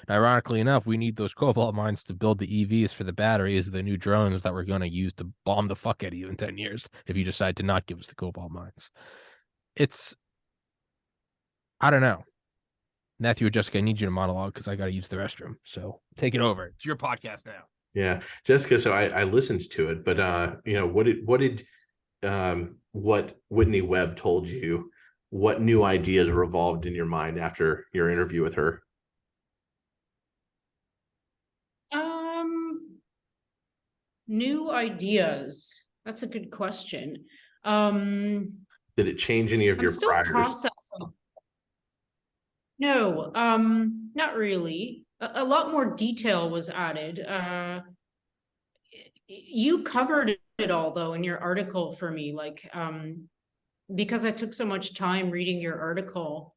ironically enough, we need those cobalt mines to build the EVs for the batteries, the new drones that we're going to use to bomb the fuck out of you in 10 years if you decide to not give us the cobalt mines. I don't know. Matthew or Jessica, I need you to monologue because I got to use the restroom. So take it over. It's your podcast now. Yeah, Jessica. So I listened to it, but what Whitney Webb told you? What new ideas revolved in your mind after your interview with her? New ideas. That's a good question. Did it change any of I'm your still priors? processing. No, not really. A lot more detail was added. You covered it all though in your article for me, like because I took so much time reading your article,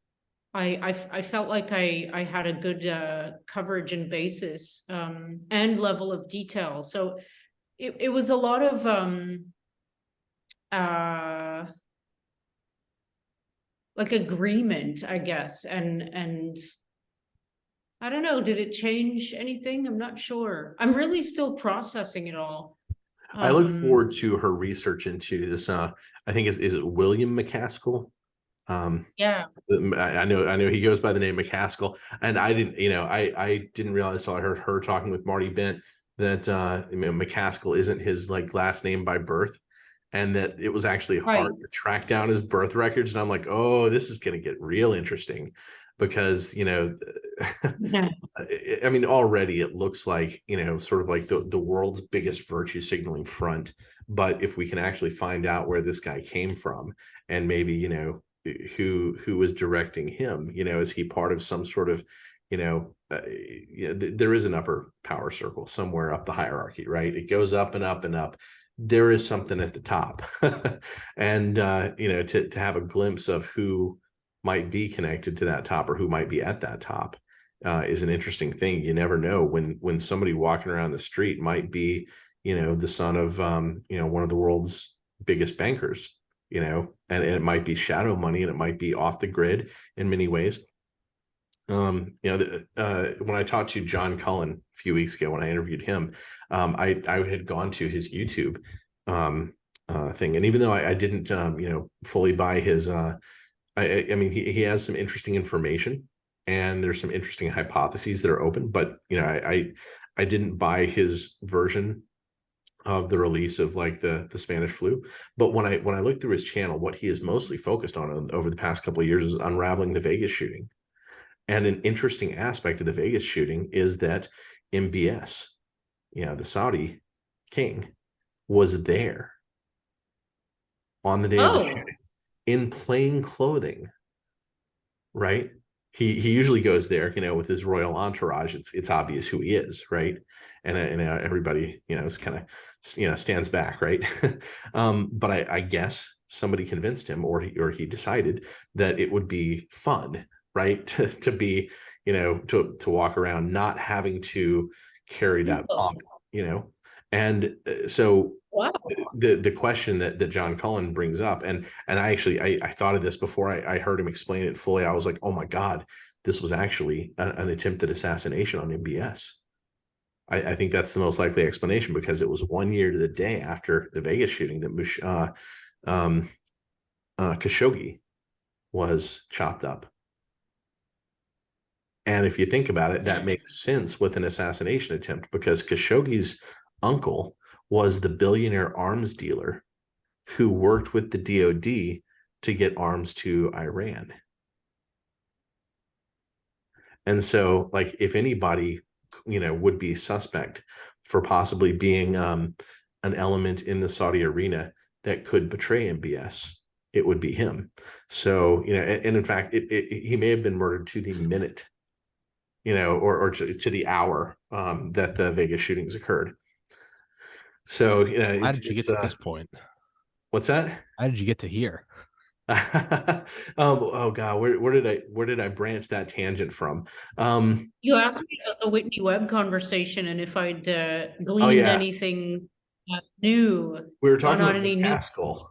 I felt like I had a good coverage and basis and level of detail. So it was a lot of like agreement, I guess, and I don't know, did it change anything? I'm not sure. I'm really still processing it all. I look forward to her research into this. I think is it William McCaskill? Yeah. I know he goes by the name McCaskill, and I didn't realize until I heard her talking with Marty Bent that McCaskill isn't his like last name by birth, and that it was actually hard to track down his birth records. And I'm like, oh, this is going to get real interesting, because Yeah. I mean, already it looks like, sort of like the world's biggest virtue signaling front. But if we can actually find out where this guy came from, and maybe, who was directing him, is he part of some sort of, there is an upper power circle somewhere up the hierarchy, right? It goes up and up and up. There is something at the top. And, to have a glimpse of who might be connected to that top or who might be at that top is an interesting thing. You never know when somebody walking around the street might be, the son of, one of the world's biggest bankers, and it might be shadow money, and it might be off the grid in many ways. When I talked to John Cullen a few weeks ago, when I interviewed him, I had gone to his YouTube thing. And even though I didn't, fully buy his, I mean, he has some interesting information, and there's some interesting hypotheses that are open, but I didn't buy his version of the release of like the Spanish flu. But when I looked through his channel, what he is mostly focused on over the past couple of years is unraveling the Vegas shooting. And an interesting aspect of the Vegas shooting is that MBS, the Saudi king, was there on the day of the shooting in plain clothing, right? He usually goes there, with his royal entourage. It's obvious who he is, right? And everybody, is kind of, stands back, right? But I guess somebody convinced him, or he decided that it would be fun, right, to be, to walk around not having to carry that pomp, and so wow. The question that John Cullen brings up, and I thought of this before I heard him explain it fully. I was like, oh my God, this was actually an attempted assassination on MBS. I think that's the most likely explanation, because it was 1 year to the day after the Vegas shooting that Khashoggi was chopped up. And if you think about it, that makes sense with an assassination attempt, because Khashoggi's uncle was the billionaire arms dealer who worked with the DOD to get arms to Iran. And so, like, if anybody, would be suspect for possibly being an element in the Saudi arena that could betray MBS, it would be him. So, and in fact, he may have been murdered to the minute, or to the hour that the Vegas shootings occurred. So, how did you get to this point? What's that? How did you get to here? Oh God, where did I branch that tangent from? You asked me about the Whitney Webb conversation and if I'd gleaned anything new. We were talking about McCaskill.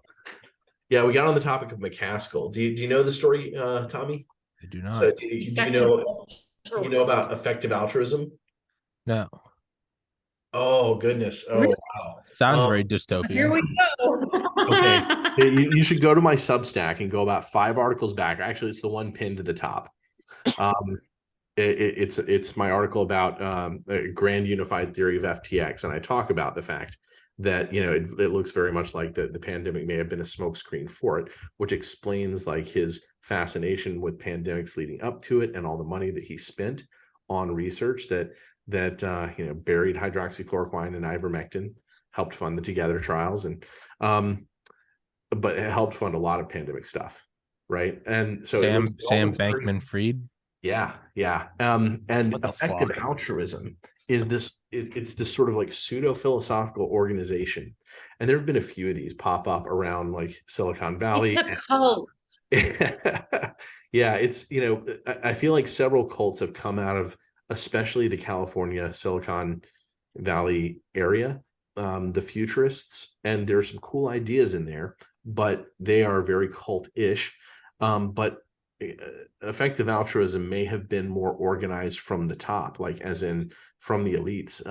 Yeah, we got on the topic of McCaskill. Do you know the story, Tommy? I do not. So do you know about effective altruism? No. Oh goodness. Oh really? wow. Sounds very dystopian. Here we go. Okay. You should go to my Substack and go about 5 articles back. Actually, it's the one pinned to the top. It's my article about a grand unified theory of FTX, and I talk about the fact that it looks very much like the pandemic may have been a smokescreen for it, which explains like his fascination with pandemics leading up to it and all the money that he spent on research that buried hydroxychloroquine and ivermectin, helped fund the Together trials, and but it helped fund a lot of pandemic stuff, right? And so Sam Bankman-Fried. Yeah. And effective altruism is this sort of like pseudo philosophical organization, and there have been a few of these pop up around like Silicon Valley. It's a cult. Yeah, it's I feel like several cults have come out of especially the California Silicon Valley area, the futurists, and there's some cool ideas in there, but they are very cult-ish. But effective altruism may have been more organized from the top, like as in from the elites.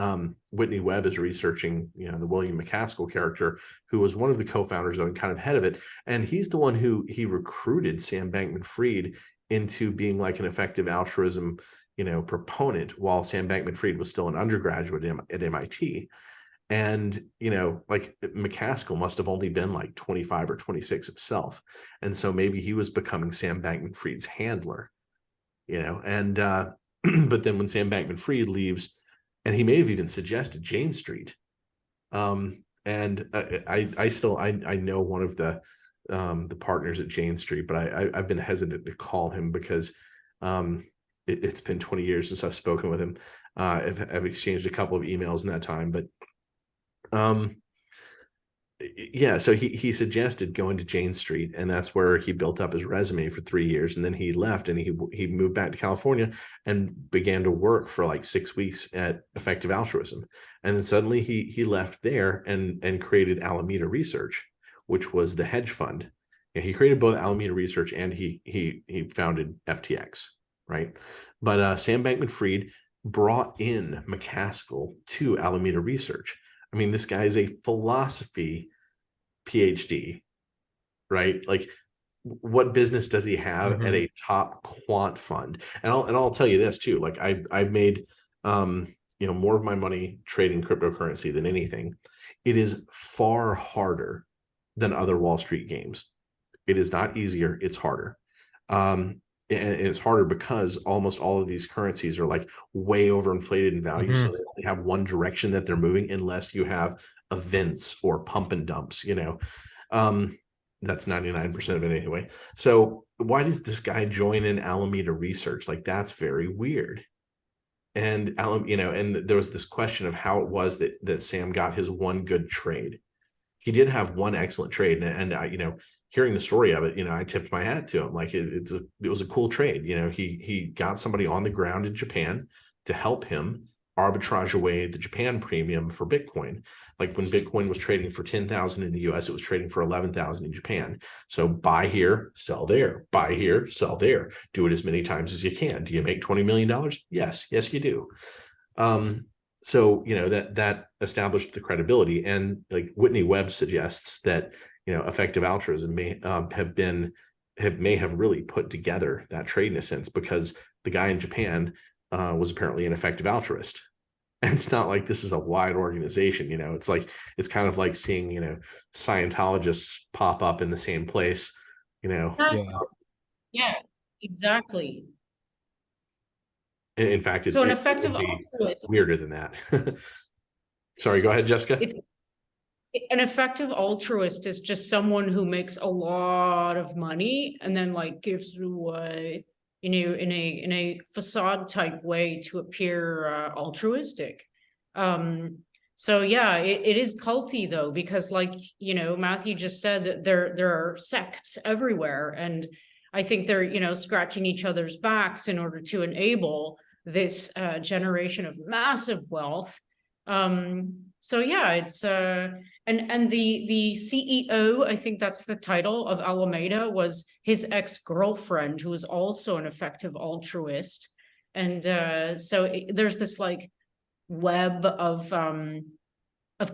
Whitney Webb is researching, the William McCaskill character, who was one of the co-founders and kind of head of it. And he's the one who he recruited Sam Bankman-Fried into being like an effective altruism, proponent, while Sam Bankman-Fried was still an undergraduate at MIT. And, like McCaskill must have only been like 25 or 26 himself. And so maybe he was becoming Sam Bankman-Fried's handler, and, but then when Sam Bankman-Fried leaves, and he may have even suggested Jane Street. And I know one of the partners at Jane Street, but I've been hesitant to call him because, it's been 20 years since I've spoken with him. I've exchanged a couple of emails in that time, but yeah, so he suggested going to Jane Street, and that's where he built up his resume for 3 years, and then he left and he moved back to California and began to work for like 6 weeks at Effective Altruism. And then suddenly he left there and created Alameda Research, which was the hedge fund. And he created both Alameda Research and he founded FTX, right? But Sam Bankman-Fried brought in McCaskill to Alameda Research. I mean, this guy is a philosophy PhD, right? Like, what business does he have at a top quant fund? And I'll tell you this too. Like, I've made more of my money trading cryptocurrency than anything. It is far harder than other Wall Street games. It is not easier; it's harder. And it's harder because almost all of these currencies are like way overinflated in value. So they only have one direction that they're moving unless you have events or pump and dumps, that's 99% of it anyway. So why does this guy join in Alameda Research? Like, that's very weird. And and there was this question of how it was that Sam got his one good trade. He did have one excellent trade, and hearing the story of it, I tipped my hat to him. Like, it was a cool trade. He got somebody on the ground in Japan to help him arbitrage away the Japan premium for Bitcoin. Like, when Bitcoin was trading for 10,000 in the US, it was trading for 11,000 in Japan. So buy here, sell there, buy here, sell there. Do it as many times as you can. Do you make $20 million? Yes, you do. So, that established the credibility. And like Whitney Webb suggests that, effective altruism may have been may have really put together that trade in a sense, because the guy in Japan was apparently an effective altruist. And it's not like this is a wide organization, you know, it's like, it's kind of like seeing, you know, Scientologists pop up in the same place, you know. Yeah, exactly. In fact, So an it effective would be altruist, weirder than that. Sorry, go ahead, Jessica. it's an effective altruist is just someone who makes a lot of money and then like gives away, you know, in a facade type way to appear altruistic. So yeah, it is culty though, because like, you know, Matthew just said that there are sects everywhere, and I think they're, you know, scratching each other's backs in order to enable this generation of massive wealth. So yeah, it's and the CEO, I think that's the title of Alameda, was his ex-girlfriend, who was also an effective altruist. And so there's this like web of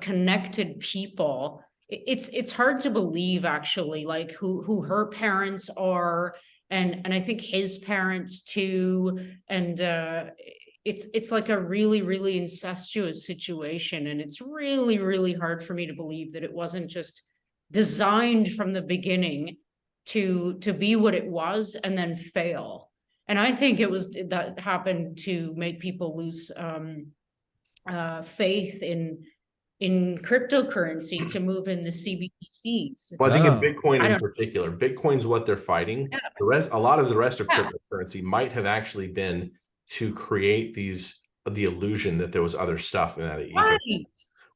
connected people. It's hard to believe actually, like who her parents are, and I think his parents too. And it's like a really, really incestuous situation. And it's really, really hard for me to believe that it wasn't just designed from the beginning to be what it was and then fail. And I think it was that happened to make people lose faith in cryptocurrency, to move in the CBDCs. Well, I think in Oh. Bitcoin in particular, Bitcoin's what they're fighting. Yeah. A lot of the rest of Yeah. cryptocurrency might have actually been to create the illusion that there was other stuff in that ecosystem. Right.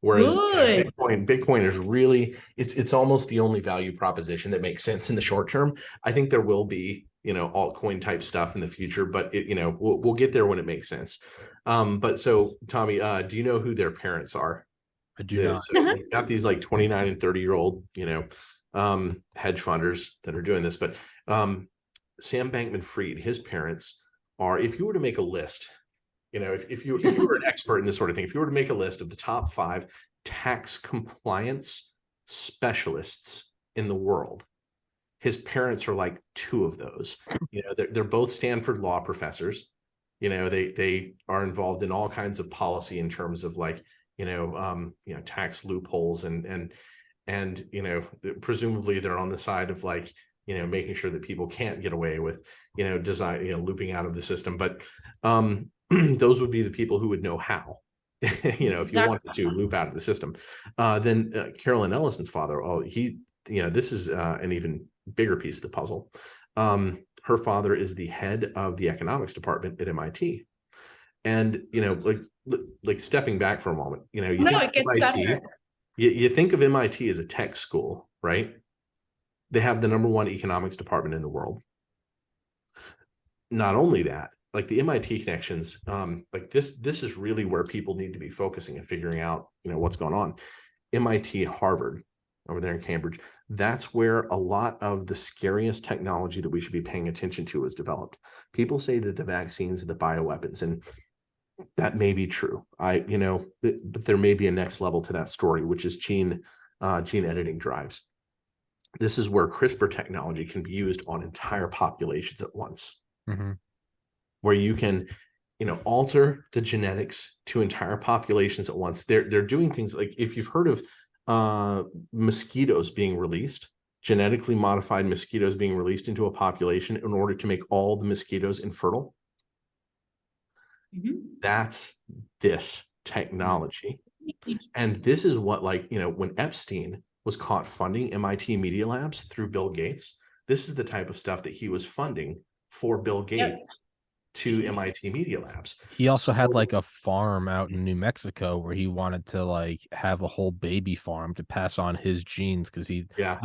Whereas Good. Bitcoin is really, it's almost the only value proposition that makes sense in the short term. I think there will be, you know, altcoin type stuff in the future, but it, you know, we'll get there when it makes sense. But so Tommy, do you know who their parents are? I do not. So you've got these like 29 and 30-year-old, you know, hedge funders that are doing this. But Sam Bankman-Fried, his parents are, if you were to make a list, you know, if you were an expert in this sort of thing, if you were to make a list of the top 5 tax compliance specialists in the world, his parents are like 2 of those. You know, they're both Stanford law professors. You know, they are involved in all kinds of policy in terms of like, you know, tax loopholes and you know, presumably they're on the side of like, you know, making sure that people can't get away with, you know, looping out of the system. But those would be the people who would know how, you know, if you wanted to loop out of the system. Then Carolyn Ellison's father, you know, this is an even bigger piece of the puzzle. Her father is the head of the economics department at MIT. And, you know, like stepping back for a moment, you know, It gets MIT, better. you think of MIT as a tech school, right? They have the #1 economics department in the world. Not only that, like the MIT connections, like this is really where people need to be focusing and figuring out, you know, what's going on. MIT, Harvard, over there in Cambridge, that's where a lot of the scariest technology that we should be paying attention to is developed. People say that the vaccines are the bioweapons, and that may be true. You know, but there may be a next level to that story, which is gene editing drives. This is where CRISPR technology can be used on entire populations at once, where you can, you know, alter the genetics to entire populations at once. They're doing things like, if you've heard of mosquitoes being released, genetically modified mosquitoes being released into a population in order to make all the mosquitoes infertile. That's this technology. And this is what, like, you know, when Epstein was caught funding MIT Media Labs through Bill Gates, this is the type of stuff that he was funding for Bill Gates to MIT Media Labs. He also had like a farm out in New Mexico where he wanted to like have a whole baby farm to pass on his genes, because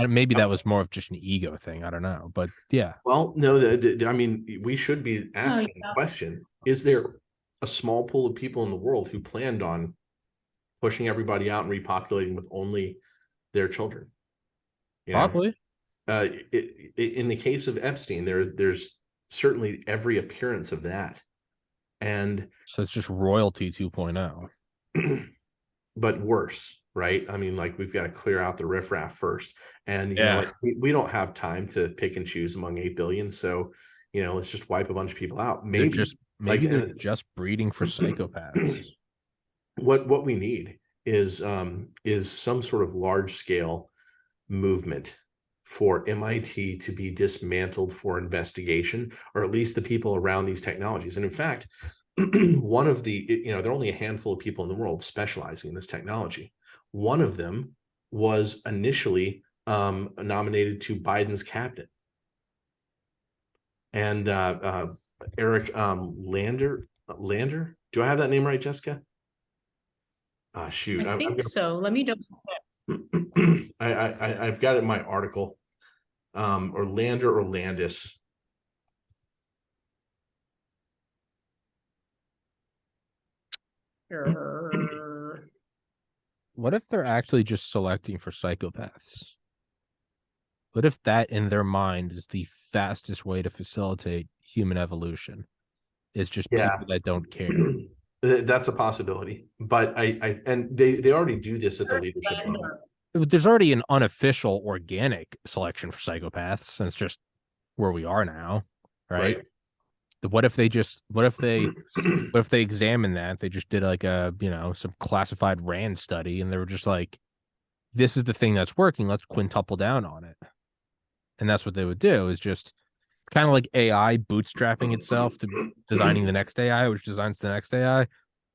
maybe that was more of just an ego thing. I don't know, but yeah. Well, no, I mean, we should be asking the question: is there a small pool of people in the world who planned on pushing everybody out and repopulating with only their children? You know? Probably. In the case of Epstein, there's certainly every appearance of that. And so it's just royalty 2.0. But worse, right? I mean, like we've got to clear out the riffraff first. And, you know, Yeah. like we don't have time to pick and choose among 8 billion. So, you know, let's just wipe a bunch of people out. Maybe They're just breeding for psychopaths. What we need is some sort of large scale movement for MIT to be dismantled for investigation, or at least the people around these technologies. And in fact, one of the, you know, there are only a handful of people in the world specializing in this technology. One of them was initially nominated to Biden's cabinet. And Eric Lander, do I have that name right, Jessica? Shoot, I think so. Let me double check. I've got it in my article, or Lander or Landis. What if they're actually just selecting for psychopaths? What if that in their mind is the fastest way to facilitate human evolution? Is just people that don't care. That's a possibility, but and they already do this at the leadership level. There's already an unofficial organic selection for psychopaths, and it's just where we are now, right? What if they examine that? They just did like a, you know, some classified RAND study, and they were just like, this is the thing that's working, let's quintuple down on it. And that's what they would do, is just kind of like AI bootstrapping itself to designing the next AI, which designs the next AI.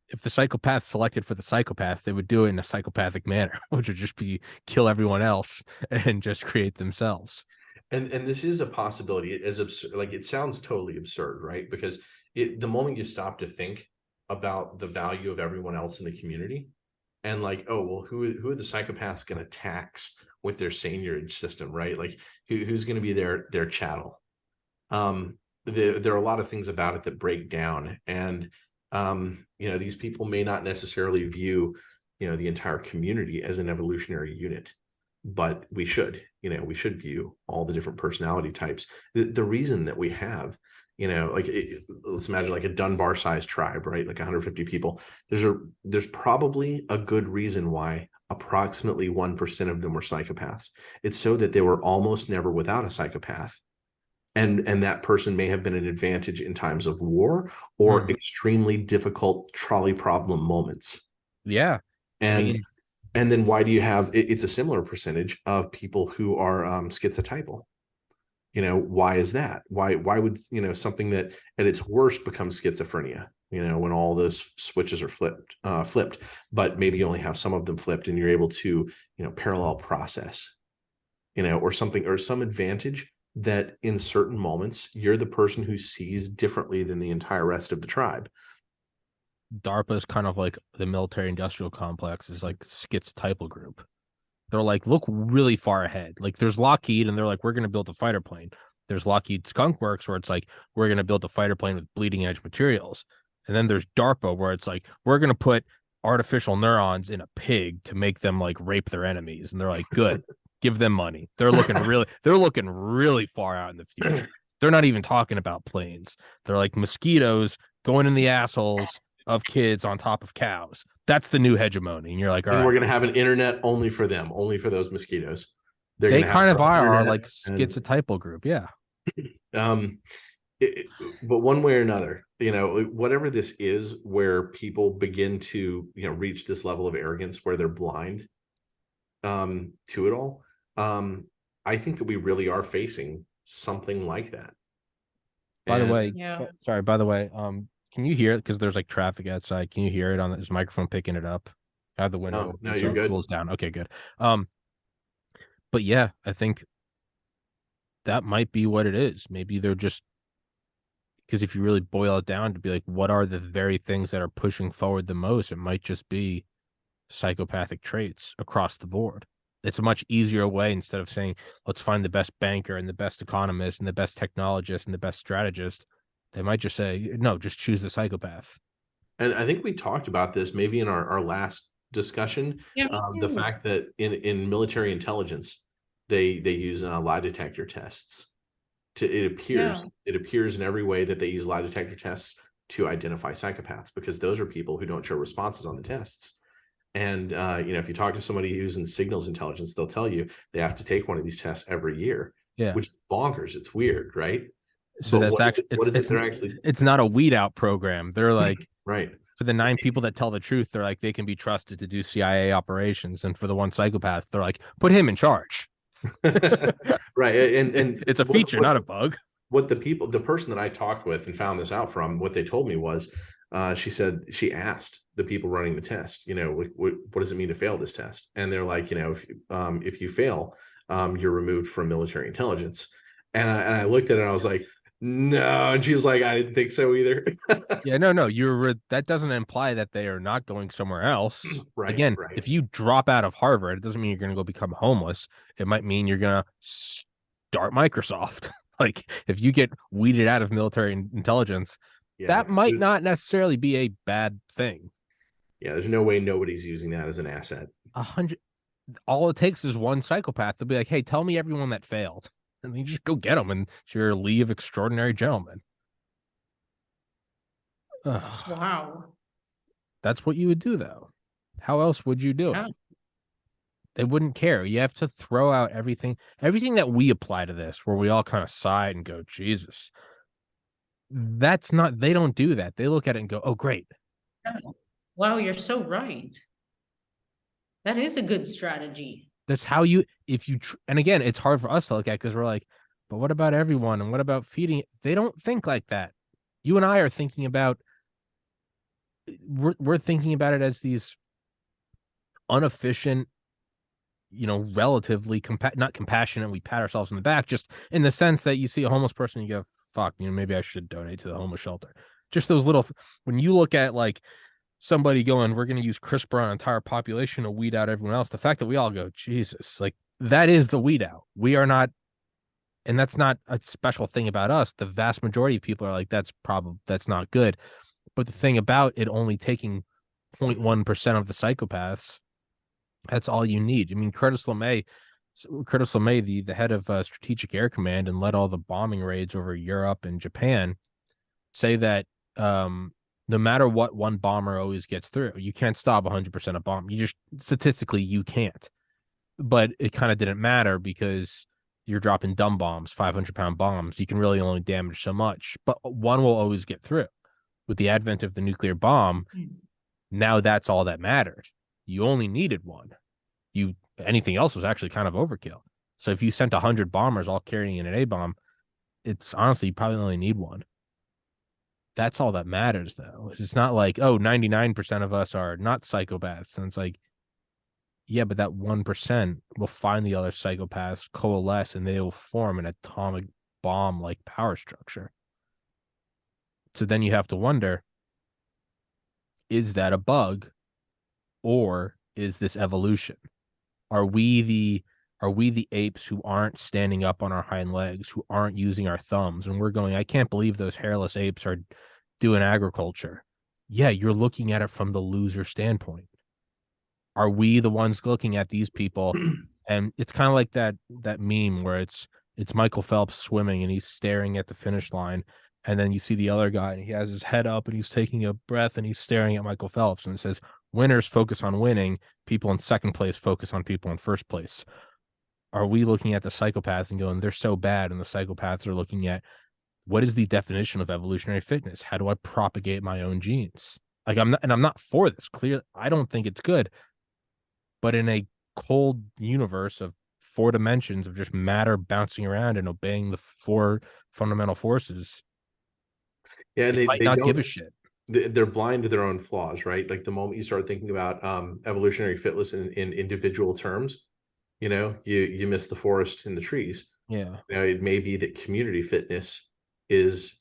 If the psychopaths selected for the psychopaths, they would do it in a psychopathic manner, which would just be kill everyone else and just create themselves. And this is a possibility. As absurd, like it sounds totally absurd, right? Because the moment you stop to think about the value of everyone else in the community, and like, oh well, who are the psychopaths going to tax with their seigniorage system, right? Like who's going to be their chattel? There are a lot of things about it that break down, and you know, these people may not necessarily view, you know, the entire community as an evolutionary unit, but we should, you know, we should view all the different personality types. The reason that we have, you know, like let's imagine like a Dunbar sized tribe, right? Like 150 people. There's probably a good reason why approximately 1% of them were psychopaths. It's so that they were almost never without a psychopath. And that person may have been an advantage in times of war or extremely difficult trolley problem moments. Yeah. And then why do you have, it's a similar percentage of people who are schizotypal. You know, why is that? Why would, you know, something that at its worst becomes schizophrenia, you know, when all those switches are flipped, but maybe you only have some of them flipped and you're able to, you know, parallel process, you know, or something, or some advantage that in certain moments you're the person who sees differently than the entire rest of the tribe. DARPA is kind of like the military industrial complex is like schizotypal group. They're like, look really far ahead. Like there's Lockheed and they're like, we're going to build a fighter plane. There's Lockheed Skunk Works where it's like, we're going to build a fighter plane with bleeding edge materials. And then there's DARPA where it's like, we're going to put artificial neurons in a pig to make them like rape their enemies. And they're like, good, give them money. They're looking really far out in the future. They're not even talking about planes. They're like mosquitoes going in the assholes of kids on top of cows. That's the new hegemony. And you're like, all right, we're going to have an internet only for them, only for those mosquitoes. They kind of are like schizotypal group. Yeah. But one way or another, you know, whatever this is, where people begin to, you know, reach this level of arrogance where they're blind to it all. I think that we really are facing something like that. By the way, can you hear it? Because there's like traffic outside. Can you hear it on this microphone picking it up? I have the window. No, you're good. Cools down. Okay, good. But yeah, I think that might be what it is. Maybe they're just, because if you really boil it down to be like, what are the very things that are pushing forward the most? It might just be psychopathic traits across the board. It's a much easier way, instead of saying, let's find the best banker and the best economist and the best technologist and the best strategist. They might just say, no, just choose the psychopath. And I think we talked about this maybe in our last discussion. The fact that in military intelligence, they use lie detector tests. It appears in every way that they use lie detector tests to identify psychopaths, because those are people who don't show responses on the tests. And if you talk to somebody who's in signals intelligence, they'll tell you they have to take one of these tests every year. Yeah. Which is bonkers. It's weird, right? So but that's actually what is it they're actually? It's not a weed out program. They're like, right. For the 9 people that tell the truth, they're like, they can be trusted to do CIA operations. And for the one psychopath, they're like, put him in charge. Right. And it's a feature, not a bug. What the person that I talked with and found this out from, what they told me was, she said she asked the people running the test, what does it mean to fail this test? And they're like, if you fail, you're removed from military intelligence. And I looked at it and I was like, no. And she's like, I didn't think so either. Yeah, no, that doesn't imply that they are not going somewhere else. Right. Again, right. if you drop out of Harvard, it doesn't mean you're going to go become homeless. It might mean you're going to start Microsoft. Like if you get weeded out of military intelligence, that might not necessarily be a bad thing. Yeah, there's no way nobody's using that as an asset. 100. All it takes is one psychopath to be like, hey, tell me everyone that failed. And then you just go get them, and it's your League of Extraordinary Gentlemen. Wow. That's what you would do, though. How else would you do it? They wouldn't care. You have to throw out everything that we apply to this, where we all kind of sigh and go, Jesus. That's not, they don't do that. They look at it and go, oh, great. Wow, you're so right. That is a good strategy. That's how you, and again, it's hard for us to look at because we're like, but what about everyone? And what about feeding? They don't think like that. You and I are thinking about, we're thinking about it as these inefficient, relatively not compassionate. We pat ourselves on the back, just in the sense that you see a homeless person, you go, fuck, maybe I should donate to the homeless shelter. Just those little, when you look at like somebody going, we're going to use CRISPR on an entire population to weed out everyone else. The fact that we all go, Jesus, like that is the weed out. We are not, and that's not a special thing about us. The vast majority of people are like, that's not good. But the thing about it only taking 0.1% of the psychopaths, that's all you need. I mean, Curtis LeMay, the head of Strategic Air Command and led all the bombing raids over Europe and Japan, say that no matter what, one bomber always gets through. You can't stop 100% a bomb. You just, statistically, you can't. But it kind of didn't matter because you're dropping dumb bombs, 500-pound bombs. You can really only damage so much. But one will always get through. With the advent of the nuclear bomb, now that's all that mattered. You only needed one. Anything else was actually kind of overkill. So if you sent 100 bombers all carrying an A-bomb, it's honestly, you probably only need one. That's all that matters, though. It's not like, 99% of us are not psychopaths. And it's like, yeah, but that 1% will find the other psychopaths, coalesce, and they will form an atomic bomb-like power structure. So then you have to wonder, is that a bug or is this evolution? Are we the apes who aren't standing up on our hind legs, who aren't using our thumbs? And we're going, I can't believe those hairless apes are doing agriculture. Yeah, you're looking at it from the loser standpoint. Are we the ones looking at these people? And it's kind of like that meme where it's Michael Phelps swimming and he's staring at the finish line. And then you see the other guy and he has his head up and he's taking a breath and he's staring at Michael Phelps. And it says, winners focus on winning. People in second place focus on people in first place. Are we looking at the psychopaths and going, they're so bad? And the psychopaths are looking at, what is the definition of evolutionary fitness? How do I propagate my own genes? Like I'm not for this. Clearly, I don't think it's good. But in a cold universe of 4 dimensions of just matter bouncing around and obeying the 4 fundamental forces, yeah, they might not give a shit. They're blind to their own flaws, right? Like the moment you start thinking about evolutionary fitness in individual terms, you miss the forest and the trees. Yeah. It may be that community fitness is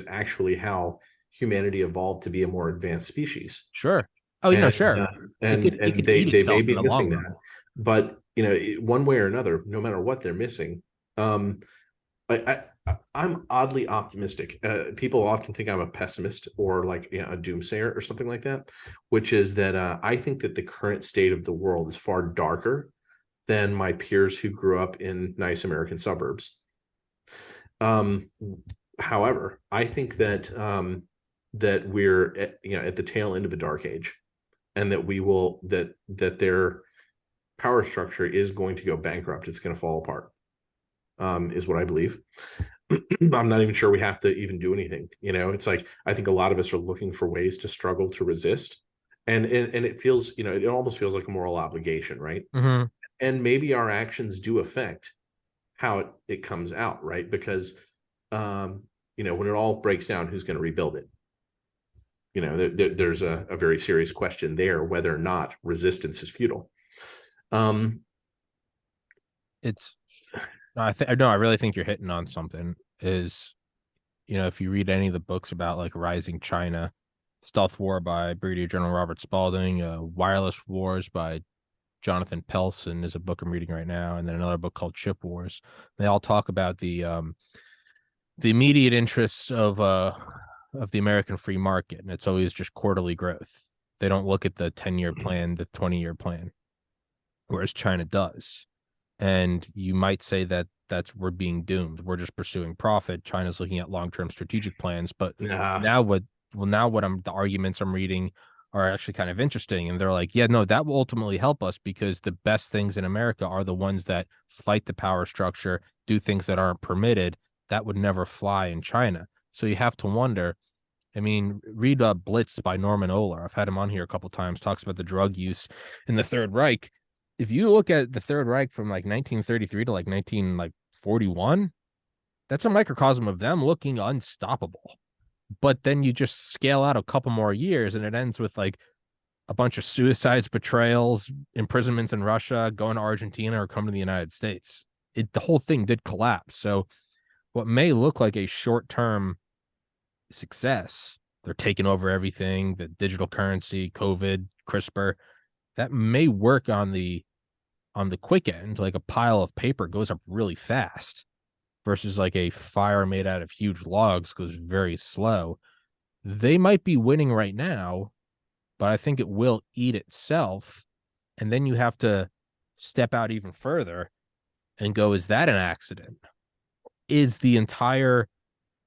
actually how humanity evolved to be a more advanced species. Sure. Oh, sure. And they may be missing that. But one way or another, no matter what they're missing, I'm oddly optimistic. People often think I'm a pessimist or like a doomsayer or something like that, which is that I think that the current state of the world is far darker than my peers who grew up in nice American suburbs. However, I think that that we're at the tail end of a dark age, and that that their power structure is going to go bankrupt. It's going to fall apart, is what I believe. I'm not even sure we have to even do anything. It's like, I think a lot of us are looking for ways to struggle to resist. And it feels, it almost feels like a moral obligation, right? Mm-hmm. And maybe our actions do affect how it comes out, right? Because, when it all breaks down, who's going to rebuild it? There's a very serious question there, whether or not resistance is futile. I really think you're hitting on something. Is, if you read any of the books about like Rising China, Stealth War by Brigadier General Robert Spalding, Wireless Wars by Jonathan Pelson is a book I'm reading right now, and then another book called Chip Wars. They all talk about the immediate interests of the American free market, and it's always just quarterly growth. They don't look at the 10-year plan, the 20-year plan, whereas China does. And you might say that we're being doomed. We're just pursuing profit. China's looking at long-term strategic plans, but now the arguments I'm reading are actually kind of interesting. And they're like, yeah, no, that will ultimately help us, because the best things in America are the ones that fight the power structure, do things that aren't permitted. That would never fly in China. So you have to wonder. I mean, read Blitz by Norman Ohler. I've had him on here a couple of times, talks about the drug use in the Third Reich. If you look at the Third Reich from like 1933 to like 1941, that's a microcosm of them looking unstoppable. But then you just scale out a couple more years and it ends with like a bunch of suicides, betrayals, imprisonments in Russia, going to Argentina, or coming to the United States. The whole thing did collapse. So what may look like a short-term success, they're taking over everything, the digital currency, COVID, CRISPR, that may work on the quick end. Like a pile of paper goes up really fast, versus like a fire made out of huge logs goes very slow. They might be winning right now, but I think it will eat itself. And then you have to step out even further and go, is that an accident? Is the entire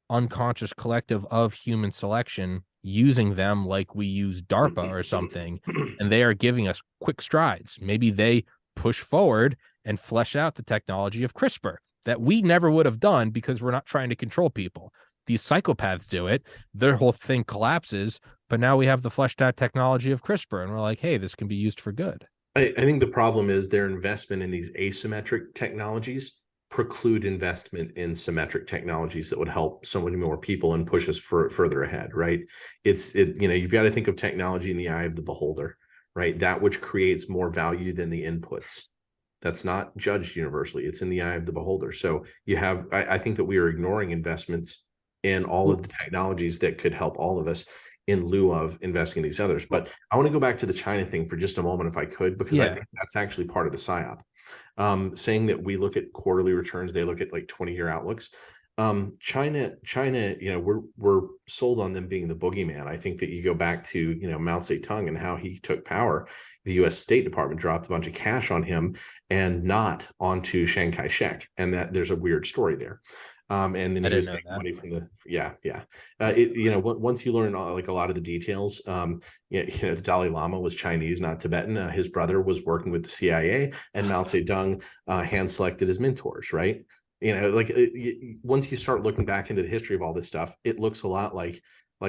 unconscious collective of human selection using them like we use DARPA or something, and they are giving us quick strides? Maybe they push forward and flesh out the technology of CRISPR that we never would have done because we're not trying to control people. These psychopaths do it. Their whole thing collapses, but now we have the fleshed out technology of CRISPR, and we're like, hey, this can be used for good. I think the problem is their investment in these asymmetric technologies preclude investment in symmetric technologies that would help so many more people and push us further ahead, right? You've got to think of technology in the eye of the beholder, right? That which creates more value than the inputs. That's not judged universally. It's in the eye of the beholder. So I think that we are ignoring investments in all of the technologies that could help all of us, in lieu of investing in these others. But I want to go back to the China thing for just a moment, if I could, because I think that's actually part of the PSYOP. Saying that we look at quarterly returns, they look at like 20-year outlooks. China, we're sold on them being the boogeyman. I think that you go back to, Mao Zedong and how he took power. The U.S. State Department dropped a bunch of cash on him and not onto Chiang Kai-shek, and that there's a weird story there. And then he was taking money from the once you learn like a lot of the details, the Dalai Lama was Chinese, not Tibetan. His brother was working with the CIA, and Mao Zedong hand selected his mentors, right? Once you start looking back into the history of all this stuff, it looks a lot like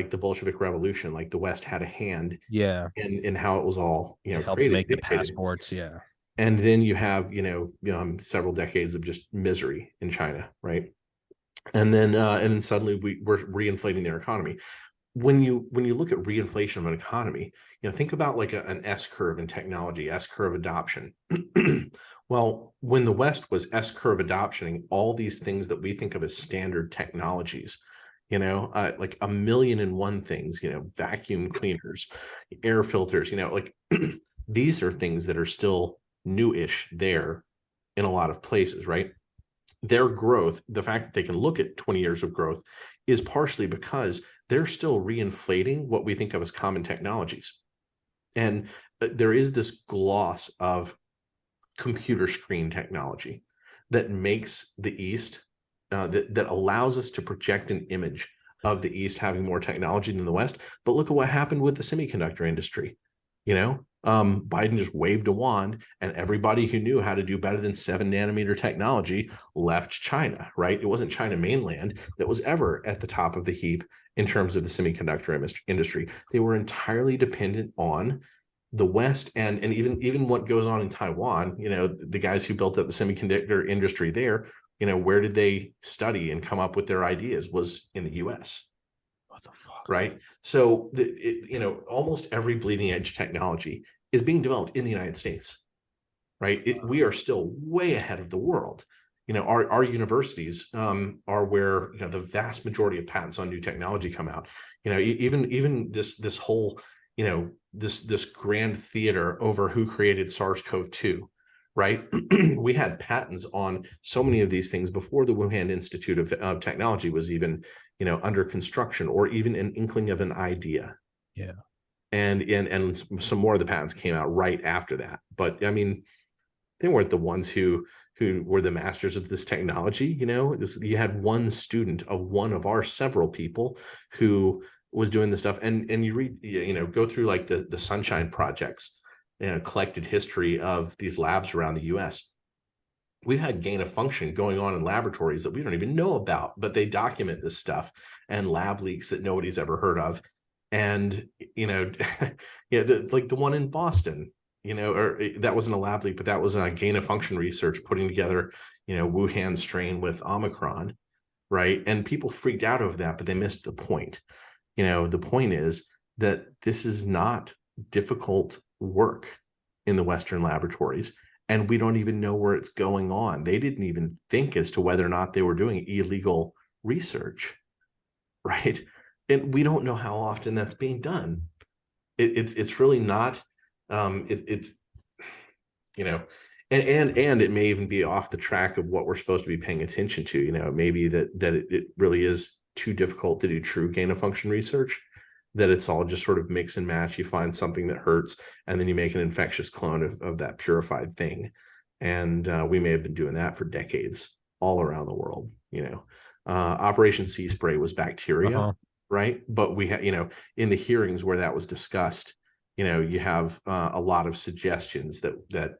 the Bolshevik Revolution. Like the West had a hand, in how it was all helped make the passports, and then you have several decades of just misery in China, right? And then suddenly we're reinflating their economy. When you look at reinflation of an economy, think about like an S curve in technology, S curve adoption. Well, when the West was S curve adoptioning all these things that we think of as standard technologies, like 1,000,001 things, vacuum cleaners, air filters, like these are things that are still new-ish there in a lot of places, right? Their growth, the fact that they can look at 20 years of growth, is partially because they're still reinflating what we think of as common technologies. And there is this gloss of computer screen technology that makes the East, that allows us to project an image of the East having more technology than the West. But look at what happened with the semiconductor industry. Biden just waved a wand, and everybody who knew how to do better than 7 nanometer technology left China, right? It wasn't China mainland that was ever at the top of the heap in terms of the semiconductor industry. They were entirely dependent on the West, and even what goes on in Taiwan. The guys who built up the semiconductor industry there, where did they study and come up with their ideas? Was in the US. What the fuck? Right. So almost every bleeding edge technology is being developed in the United States. Right. We are still way ahead of the world. Our universities are where the vast majority of patents on new technology come out. Even this whole this grand theater over who created SARS-CoV-2. Right. We had patents on so many of these things before the Wuhan Institute of Technology was even under construction, or even an inkling of an idea. Yeah. And some more of the patents came out right after that. But I mean, they weren't the ones who were the masters of this technology. You had one student of one of our several people who was doing this stuff. And you read, go through like the Sunshine Projects, collected history of these labs around the US. We've had gain of function going on in laboratories that we don't even know about, but they document this stuff, and lab leaks that nobody's ever heard of. And, like the one in Boston, or that wasn't a lab leak, but that was a gain of function research putting together, Wuhan strain with Omicron. Right. And people freaked out over that, but they missed the point. The point is that this is not difficult work in the Western laboratories. And we don't even know where it's going on. They didn't even think as to whether or not they were doing illegal research, right? And we don't know how often that's being done. It's really not. And it may even be off the track of what we're supposed to be paying attention to. Maybe that it really is too difficult to do true gain of function research. That it's all just sort of mix and match. You find something that hurts, and then you make an infectious clone of that purified thing. And we may have been doing that for decades all around the world. Operation Sea Spray was bacteria, right? But we had, in the hearings where that was discussed, you have a lot of suggestions that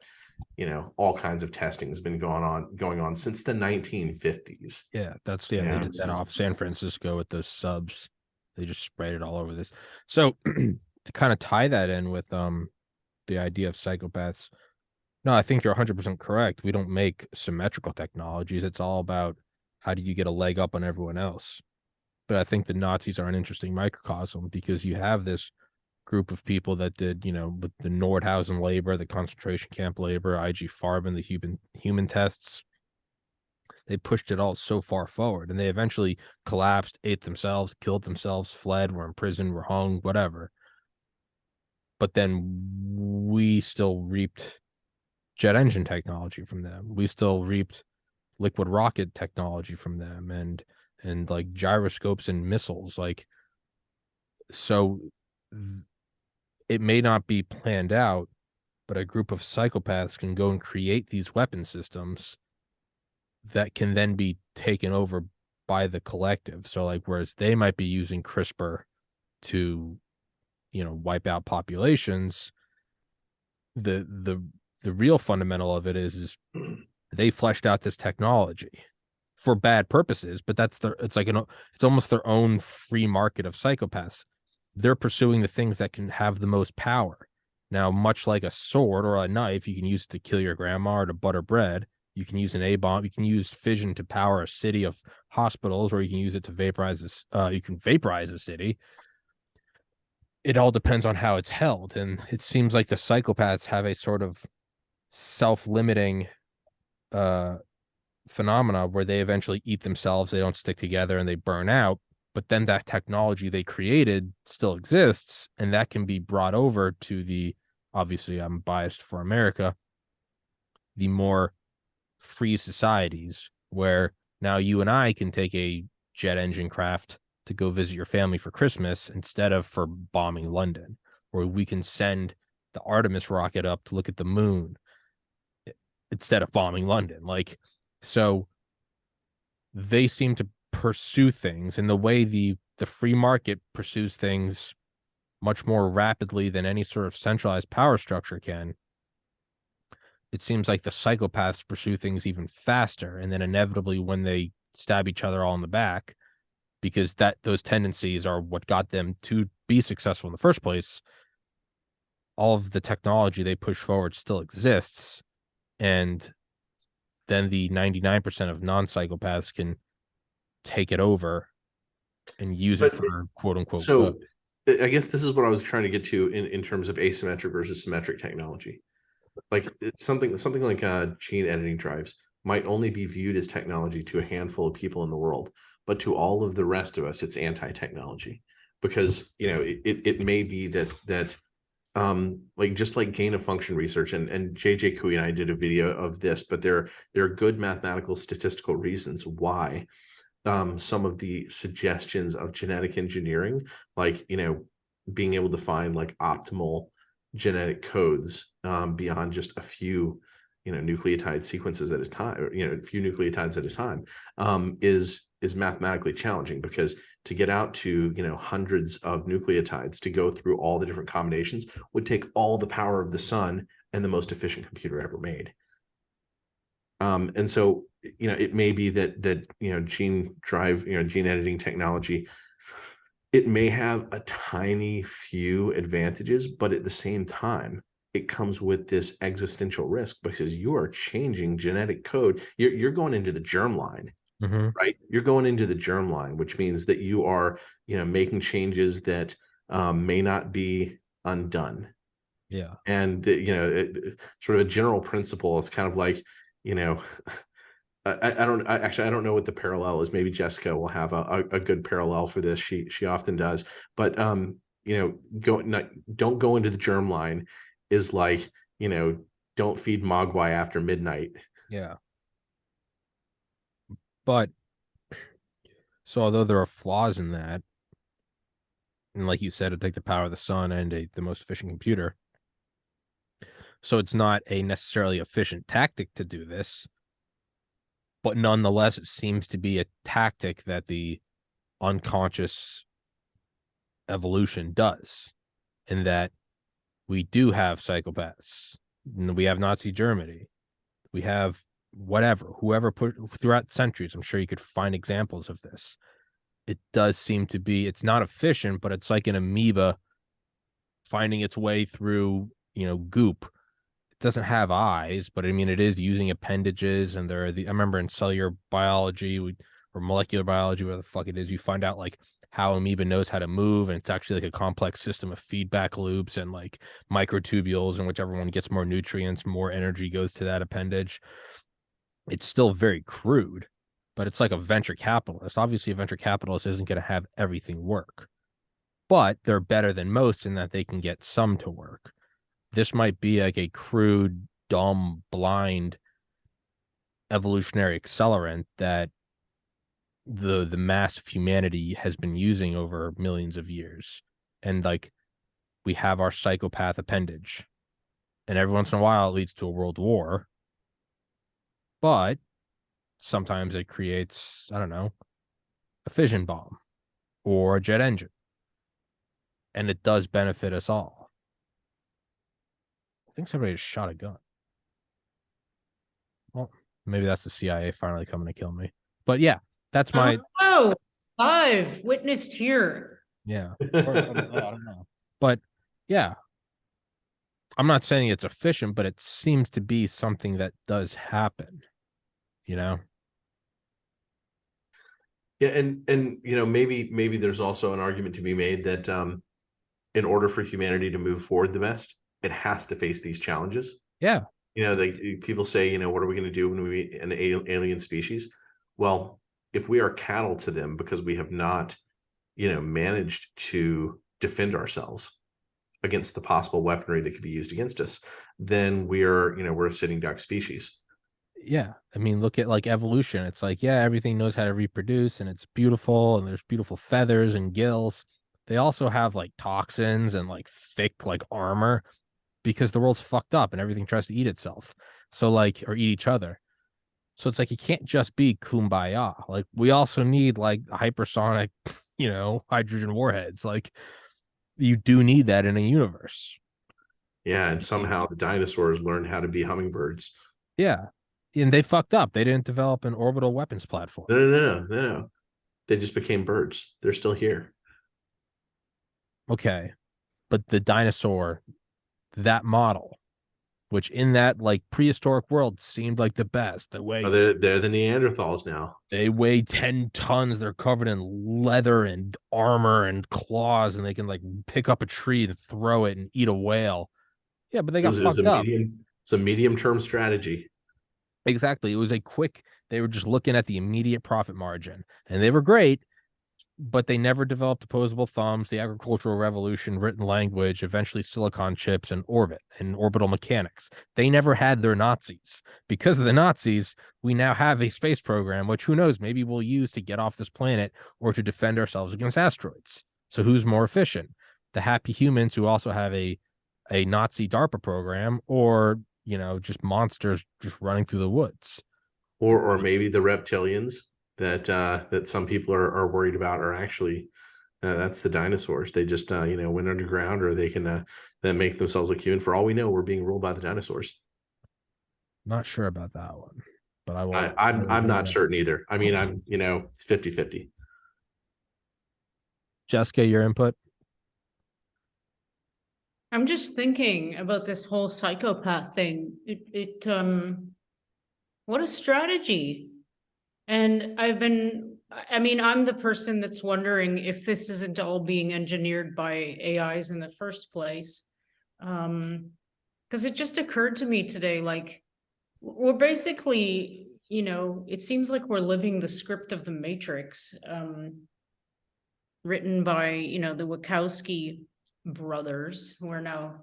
all kinds of testing has been going on since the 1950s. Yeah, they did that off San Francisco with those subs. They just sprayed it all over this. So to kind of tie that in with the idea of psychopaths, no, I think you're 100% correct. We don't make symmetrical technologies. It's all about how do you get a leg up on everyone else. But I think the Nazis are an interesting microcosm, because you have this group of people that did, with the Nordhausen labor, the concentration camp labor, IG Farben, the human tests. They pushed it all so far forward, and they eventually collapsed, ate themselves, killed themselves, fled, were in prison, were hung, whatever. But then we still reaped jet engine technology from them. We still reaped liquid rocket technology from them, and like gyroscopes and missiles. So it may not be planned out, but a group of psychopaths can go and create these weapon systems that can then be taken over by the collective. So whereas they might be using CRISPR to, wipe out populations, the real fundamental of it is they fleshed out this technology for bad purposes, but it's almost their own free market of psychopaths. They're pursuing the things that can have the most power. Now, much like a sword or a knife, you can use it to kill your grandma or to butter bread. You can use an A-bomb. You can use fission to power a city of hospitals, or you can use it to vaporize this. You can vaporize a city. It all depends on how it's held. And it seems like the psychopaths have a sort of self-limiting phenomena where they eventually eat themselves. They don't stick together and they burn out. But then that technology they created still exists, and that can be brought over to obviously I'm biased for America, the more free societies, where now you and I can take a jet engine craft to go visit your family for Christmas instead of for bombing London, or we can send the Artemis rocket up to look at the moon instead of bombing London. So they seem to pursue things in the way the free market pursues things much more rapidly than any sort of centralized power structure can, it seems like the psychopaths pursue things even faster, and then inevitably when they stab each other all in the back, because those tendencies are what got them to be successful in the first place, all of the technology they push forward still exists, and then the 99% of non-psychopaths can take it over and use it for quote unquote so good. I guess this is what I was trying to get to in terms of asymmetric versus symmetric technology. Like it's something like gene editing drives might only be viewed as technology to a handful of people in the world, but to all of the rest of us, it's anti-technology, because it may be that like just like gain of function research, and JJ Coup and I did a video of this, but there are good mathematical statistical reasons why some of the suggestions of genetic engineering, like being able to find like optimal genetic codes beyond just a few nucleotide sequences at a time, or a few nucleotides at a time, is mathematically challenging, because to get out to hundreds of nucleotides to go through all the different combinations would take all the power of the sun and the most efficient computer ever made. And so it may be that gene editing technology, it may have a tiny few advantages, but at the same time, it comes with this existential risk, because you are changing genetic code. You're going into the germline, right? You're going into the germline, which means that you are, making changes that may not be undone. Yeah. And sort of a general principle. It's kind of like, I don't know what the parallel is. Maybe Jessica will have a good parallel for this. She often does. But don't go into the germline is like, don't feed mogwai after midnight. Yeah. But so although there are flaws in that, and like you said, it'd take the power of the sun and the most efficient computer. So it's not a necessarily efficient tactic to do this. But nonetheless, it seems to be a tactic that the unconscious evolution does, in that we do have psychopaths. We have Nazi Germany. We have whoever put throughout centuries. I'm sure you could find examples of this. It does seem to be, it's not efficient, but it's like an amoeba finding its way through, goop. It doesn't have eyes, but I mean, it is using appendages, and I remember in cellular biology or molecular biology, where the fuck it is, you find out like how amoeba knows how to move, and it's actually like a complex system of feedback loops and like microtubules, in whichever one gets more nutrients, more energy goes to that appendage. It's still very crude, but it's like a venture capitalist. Obviously, a venture capitalist isn't going to have everything work, but they're better than most in that they can get some to work. This might be like a crude, dumb, blind evolutionary accelerant that the mass of humanity has been using over millions of years. And like, we have our psychopath appendage, and every once in a while it leads to a world war, but sometimes it creates, I don't know, a fission bomb or a jet engine, and it does benefit us all. I think somebody just shot a gun. Well, maybe that's the CIA finally coming to kill me. But yeah, that's my live witnessed here. Yeah. I don't know. But yeah, I'm not saying it's efficient, but it seems to be something that does happen, Yeah, and maybe there's also an argument to be made that in order for humanity to move forward the best, it has to face these challenges. Yeah. People say, what are we going to do when we meet an alien species? Well, if we are cattle to them because we have not, managed to defend ourselves against the possible weaponry that could be used against us, then we're a sitting duck species. Yeah. I mean, look at like evolution. It's like, yeah, everything knows how to reproduce, and it's beautiful, and there's beautiful feathers and gills. They also have like toxins and like thick like armor, because the world's fucked up and everything tries to eat itself. So like, or eat each other. So it's like, you can't just be kumbaya. Like, we also need like hypersonic, hydrogen warheads. Like, you do need that in a universe. Yeah, and somehow the dinosaurs learned how to be hummingbirds. Yeah. And they fucked up. They didn't develop an orbital weapons platform. No. They just became birds. They're still here. Okay. But the dinosaur, that model, which in that like prehistoric world seemed like the best. Oh, they're the Neanderthals now. They weigh 10 tons. They're covered in leather and armor and claws, and they can like pick up a tree and throw it and eat a whale. Yeah, but they got fucked up. It's a medium-term strategy. Exactly. It was a quick, they were just looking at the immediate profit margin, and they were great, but they never developed opposable thumbs, the agricultural revolution, written language, eventually silicon chips, and orbit and orbital mechanics. They never had their Nazis. Because of the Nazis, we now have a space program, which who knows, maybe we'll use to get off this planet or to defend ourselves against asteroids. So who's more efficient? The happy humans who also have a Nazi DARPA program, or, you know, just monsters just running through the woods. Or maybe the reptilians that some people are worried about are actually that's the dinosaurs. They just went underground, or they can then make themselves look human. For all we know, we're being ruled by the dinosaurs. Not sure about that one, but I'm not certain either. I mean, it's 50-50. Jessica, your input? I'm just thinking about this whole psychopath thing. What a strategy. And I'm the person that's wondering if this isn't all being engineered by AIs in the first place. Because it just occurred to me today, like, we're basically, it seems like we're living the script of the Matrix, written by, the Wachowski brothers, who are now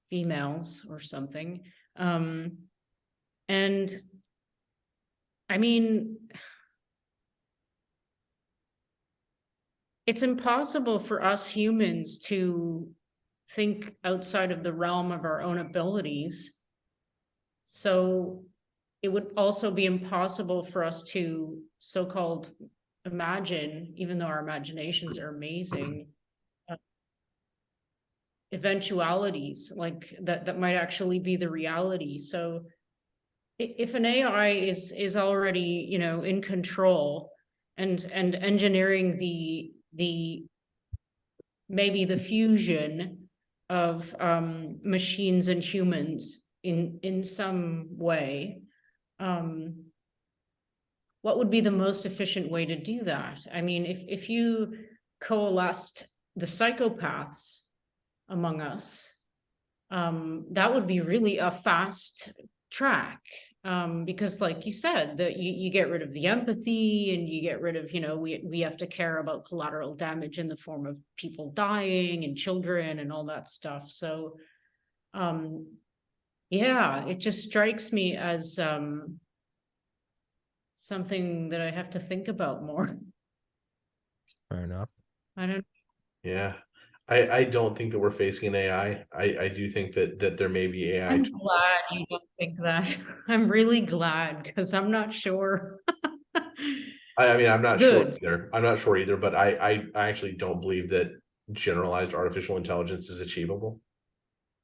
females or something. And I mean, it's impossible for us humans to think outside of the realm of our own abilities. So it would also be impossible for us to so-called imagine, even though our imaginations are amazing, eventualities like that might actually be the reality. So if an AI is already, in control and engineering the maybe the fusion of machines and humans in some way, what would be the most efficient way to do that? I mean, if you coalesced the psychopaths among us, that would be really a fast track, because like you said, that you get rid of the empathy, and you get rid of, we have to care about collateral damage in the form of people dying and children and all that stuff. So yeah, it just strikes me as something that I have to think about more. Fair enough. Yeah. I don't think that we're facing an AI. I do think that there may be AI. I'm glad you don't think that. I'm really glad, because I'm not sure. I mean, I'm not sure either. I'm not sure either, but I actually don't believe that generalized artificial intelligence is achievable.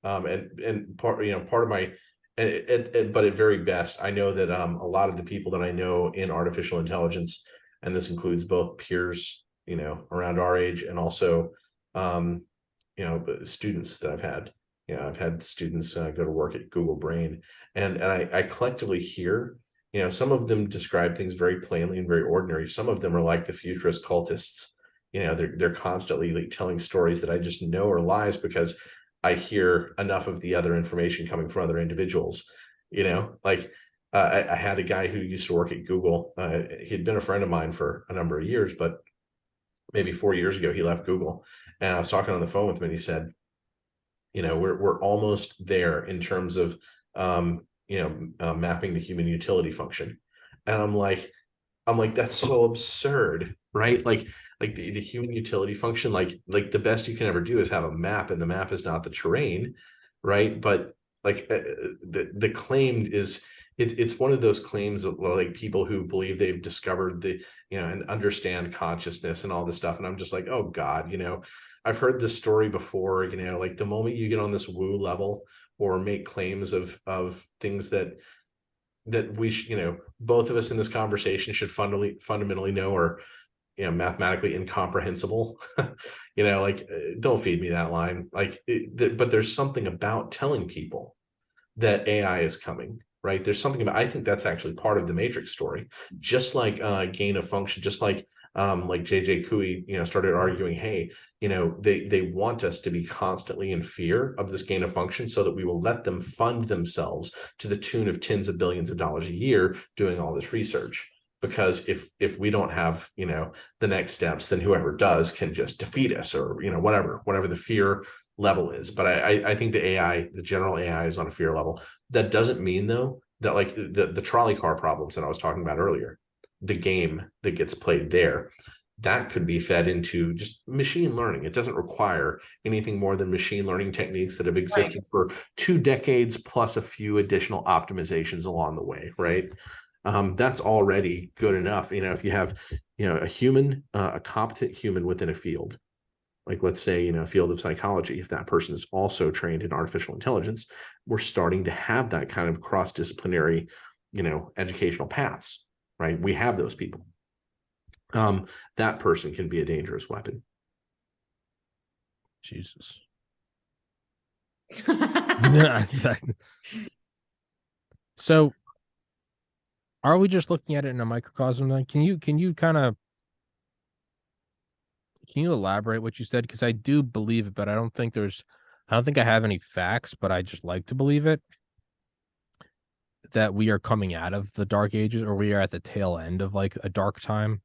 And part of my, but at very best, I know that a lot of the people that I know in artificial intelligence, and this includes both peers, around our age, and also students that I've had. I've had students go to work at Google Brain, and I collectively hear, some of them describe things very plainly and very ordinary. Some of them are like the futurist cultists. They're constantly like telling stories that I just know are lies, because I hear enough of the other information coming from other individuals. I had a guy who used to work at Google. He'd been a friend of mine for a number of years, but maybe 4 years ago, he left Google, and I was talking on the phone with him, and he said, we're almost there in terms of, mapping the human utility function. And I'm like, that's so absurd, right? Like the human utility function, like the best you can ever do is have a map, and the map is not the terrain, right? But like the claim is, it's one of those claims of like people who believe they've discovered and understand consciousness and all this stuff. And I'm just like, oh God, I've heard this story before, you know, like the moment you get on this woo level or make claims of things that we you know, both of us in this conversation should fundamentally know are, you know, mathematically incomprehensible. You know, like, don't feed me that line. Like, but there's something about telling people that AI is coming, right? There's something about, I think that's actually part of the Matrix story, just like gain of function, just like JJ Cooey, you know, started arguing, hey, you know, they want us to be constantly in fear of this gain of function so that we will let them fund themselves to the tune of tens of billions of dollars a year doing all this research. Because if we don't have, you know, the next steps, then whoever does can just defeat us, or, you know, whatever the fear level is. But I think the general AI is on a fear level. That doesn't mean though that, like, the trolley car problems that I was talking about earlier, the game that gets played there, that could be fed into just machine learning. It doesn't require anything more than machine learning techniques that have existed for 2 decades plus a few additional optimizations along the way, right? That's already good enough. You know, if you have, you know, a human, a competent human within a field, like, let's say, you know, field of psychology, if that person is also trained in artificial intelligence, we're starting to have that kind of cross-disciplinary, you know, educational paths, right? We have those people. That person can be a dangerous weapon. Jesus. So are we just looking at it in a microcosm then? Can you elaborate what you said? Because I do believe it, but I don't think I have any facts, but I just like to believe it, that we are coming out of the dark ages, or we are at the tail end of like a dark time.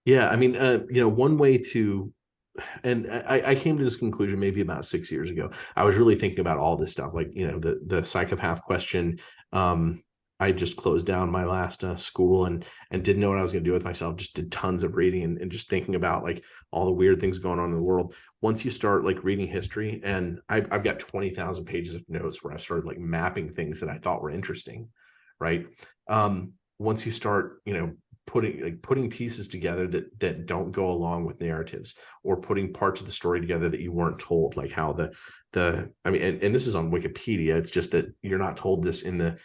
Yeah, I mean, you know, one way to, and I came to this conclusion maybe about 6 years ago. I was really thinking about all this stuff, like, you know, the psychopath question. I just closed down my last school and didn't know what I was going to do with myself. Just did tons of reading and just thinking about like all the weird things going on in the world. Once you start like reading history, and I've got 20,000 pages of notes where I've started like mapping things that I thought were interesting, right? Once you start, you know, putting pieces together that don't go along with narratives, or putting parts of the story together that you weren't told, like how I mean, and this is on Wikipedia. It's just that you're not told this in the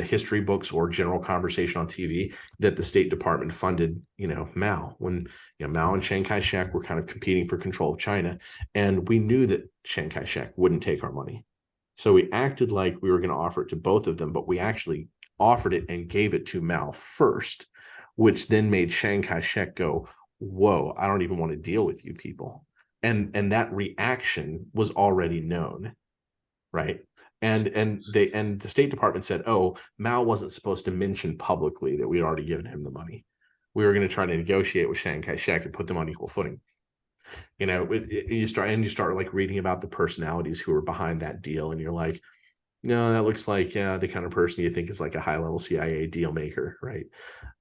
history books or general conversation on TV, that the State Department funded, you know, Mao, when, you know, Mao and Chiang Kai-shek were kind of competing for control of China, and we knew that Chiang Kai-shek wouldn't take our money. So we acted like we were going to offer it to both of them, but we actually offered it and gave it to Mao first, which then made Chiang Kai-shek go, whoa, I don't even want to deal with you people. And that reaction was already known, right? And the State Department said, oh, Mao wasn't supposed to mention publicly that we'd already given him the money. We were going to try to negotiate with Chiang Kai-shek and put them on equal footing. You know, you start like reading about the personalities who were behind that deal, and you're like, no, that looks like the kind of person you think is like a high-level CIA deal maker, right?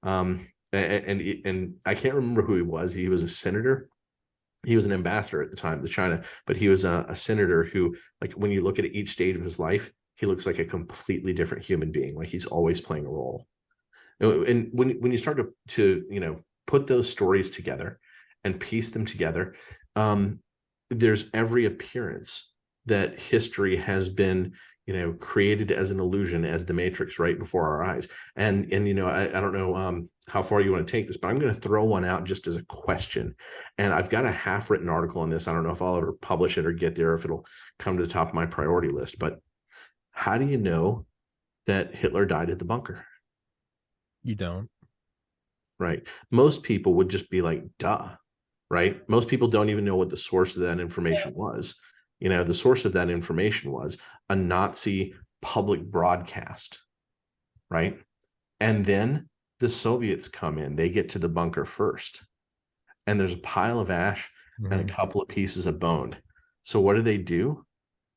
And I can't remember who he was. He was a senator. He was an ambassador at the time to China, but he was a senator who, like, when you look at each stage of his life, he looks like a completely different human being. Like, he's always playing a role. And when you start to you know, put those stories together and piece them together, there's every appearance that history has been, you know, created as an illusion, as the Matrix, right before our eyes. And you know, I don't know how far you want to take this, but I'm going to throw one out just as a question. And I've got a half-written article on this. I don't know if I'll ever publish it or get there, if it'll come to the top of my priority list. But how do you know that Hitler died at the bunker? You don't. Right. Most people would just be like, duh. Right. Most people don't even know what the source of that information was. You know, the source of that information was a Nazi public broadcast. Right. And then the Soviets come in, they get to the bunker first, and there's a pile of ash and a couple of pieces of bone. So what do?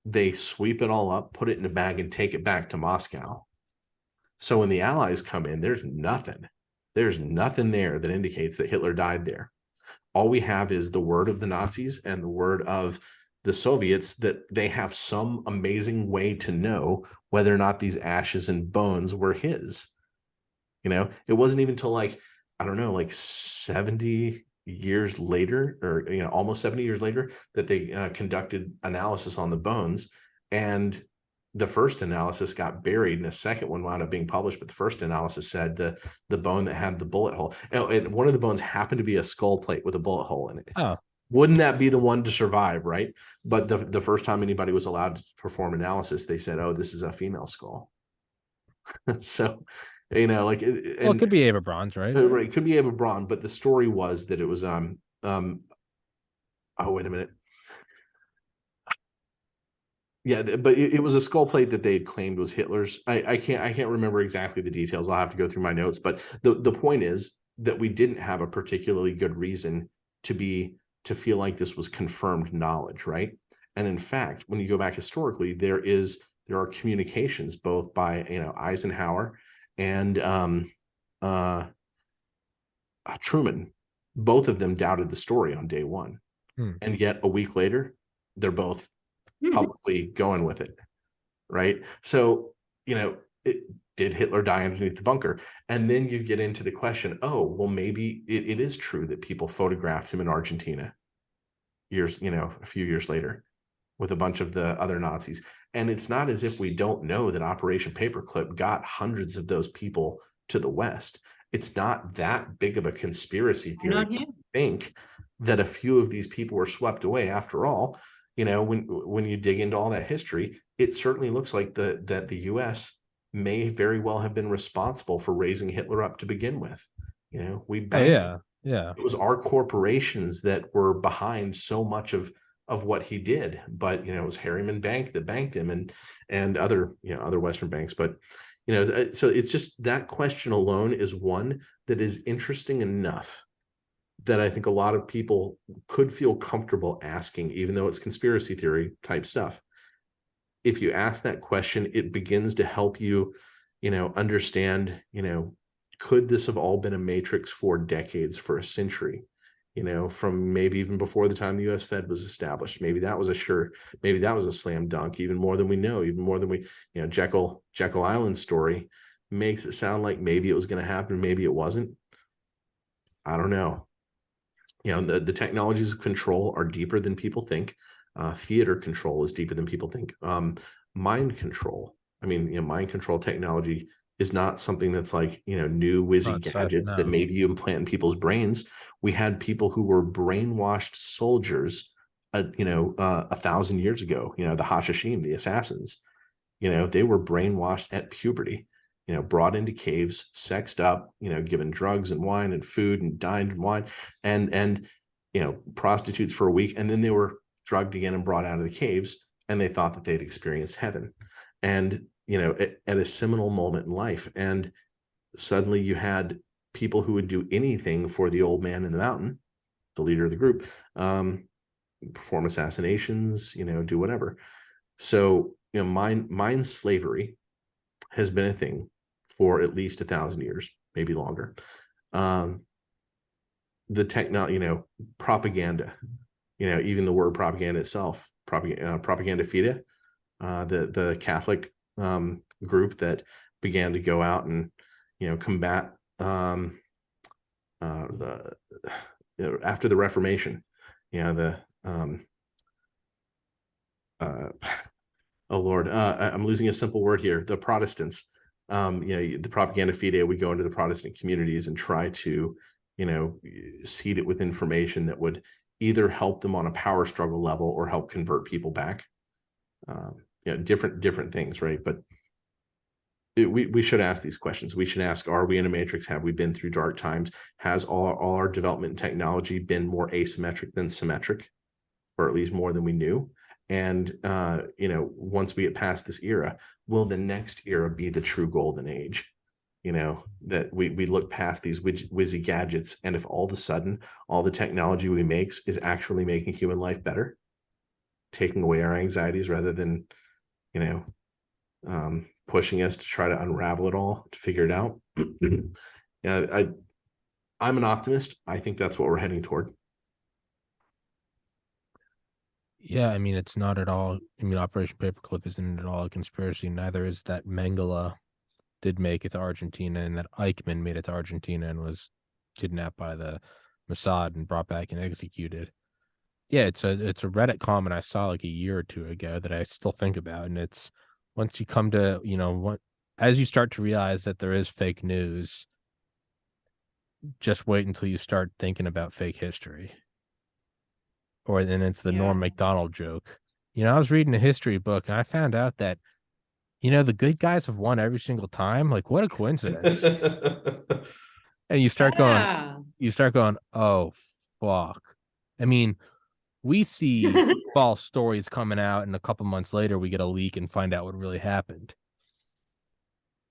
They sweep it all up, put it in a bag, and take it back to Moscow. So when the Allies come in, there's nothing. There's nothing there that indicates that Hitler died there. All we have is the word of the Nazis and the word of the Soviets that they have some amazing way to know whether or not these ashes and bones were his. You know, it wasn't even until like, I don't know, like 70, years later, or almost 70 years later, that they conducted analysis on the bones, and the first analysis got buried and a second one wound up being published, but the first analysis said the bone that had the bullet hole, and one of the bones happened to be a skull plate with a bullet hole in it. Oh, wouldn't that be the one to survive, right? But the first time anybody was allowed to perform analysis, they said, oh, this is a female skull. So, like, well, it could be Ava Braun's, right? Right, it could be Ava Braun, but the story was that it was oh, wait a minute. Yeah, but it was a skull plate that they had claimed was Hitler's. I can't remember exactly the details. I'll have to go through my notes, but the point is that we didn't have a particularly good reason to feel like this was confirmed knowledge, right? And in fact, when you go back historically, there are communications both by Eisenhower and Truman. Both of them doubted the story on day one, and yet a week later, they're both publicly going with it, right? So did Hitler die underneath the bunker? And then you get into the question, oh, well, maybe it is true that people photographed him in Argentina a few years later with a bunch of the other Nazis. And it's not as if we don't know that Operation Paperclip got hundreds of those people to the West. It's not that big of a conspiracy theory to think that a few of these people were swept away. After all, when you dig into all that history, it certainly looks like that the U.S. may very well have been responsible for raising Hitler up to begin with. It was our corporations that were behind so much of what he did, but it was Harriman Bank that banked him, and other Western banks. But so it's just that question alone is one that is interesting enough that I think a lot of people could feel comfortable asking, even though it's conspiracy theory type stuff. If you ask that question, it begins to help you, understand, could this have all been a matrix for decades, for a century, from maybe even before the time the U.S. Fed was established? Maybe that was maybe that was a slam dunk, even more than we know, even more than we, Jekyll Island story makes it sound like maybe it was going to happen, maybe it wasn't. I don't know. The technologies of control are deeper than people think. Theater control is deeper than people think. Mind control. Mind control technology is not something that's like, new whizzy gadgets that maybe you implant in people's brains. We had people who were brainwashed soldiers, 1,000 years ago, the Hashashim, the assassins, they were brainwashed at puberty, brought into caves, sexed up, given drugs and wine and food and dined and wine and prostitutes for a week. And then they were drugged again and brought out of the caves, and they thought that they'd experienced heaven. And, at a seminal moment in life. And suddenly you had people who would do anything for the old man in the mountain, the leader of the group, perform assassinations, do whatever. So, mind slavery has been a thing for at least 1,000 years, maybe longer. The technology, propaganda, even the word propaganda itself, propaganda fide, the Catholic group that began to go out and combat after the Reformation, oh Lord, I'm losing a simple word here. The Protestants, the propaganda fide would go into the Protestant communities and try to, seed it with information that would either help them on a power struggle level or help convert people back. Different things, right? But we should ask these questions. We should ask, are we in a matrix? Have we been through dark times? Has all our development in technology been more asymmetric than symmetric, or at least more than we knew? And, once we get past this era, will the next era be the true golden age? That we look past these whizzy gadgets, and if all of a sudden all the technology we make is actually making human life better, taking away our anxieties rather than, pushing us to try to unravel it all, to figure it out. I'm an optimist. I think that's what we're heading toward. Yeah, it's not at all. Operation Paperclip isn't at all a conspiracy. Neither is that Mengele did make it to Argentina, and that Eichmann made it to Argentina and was kidnapped by the Mossad and brought back and executed. Yeah, it's a Reddit comment I saw like a year or two ago that I still think about, and it's once you come to as you start to realize that there is fake news, just wait until you start thinking about fake history. Or then it's the Norm Macdonald joke. I was reading a history book and I found out that the good guys have won every single time. Like, what a coincidence. And you start going, oh, fuck. I mean, we see false stories coming out, and a couple months later, we get a leak and find out what really happened.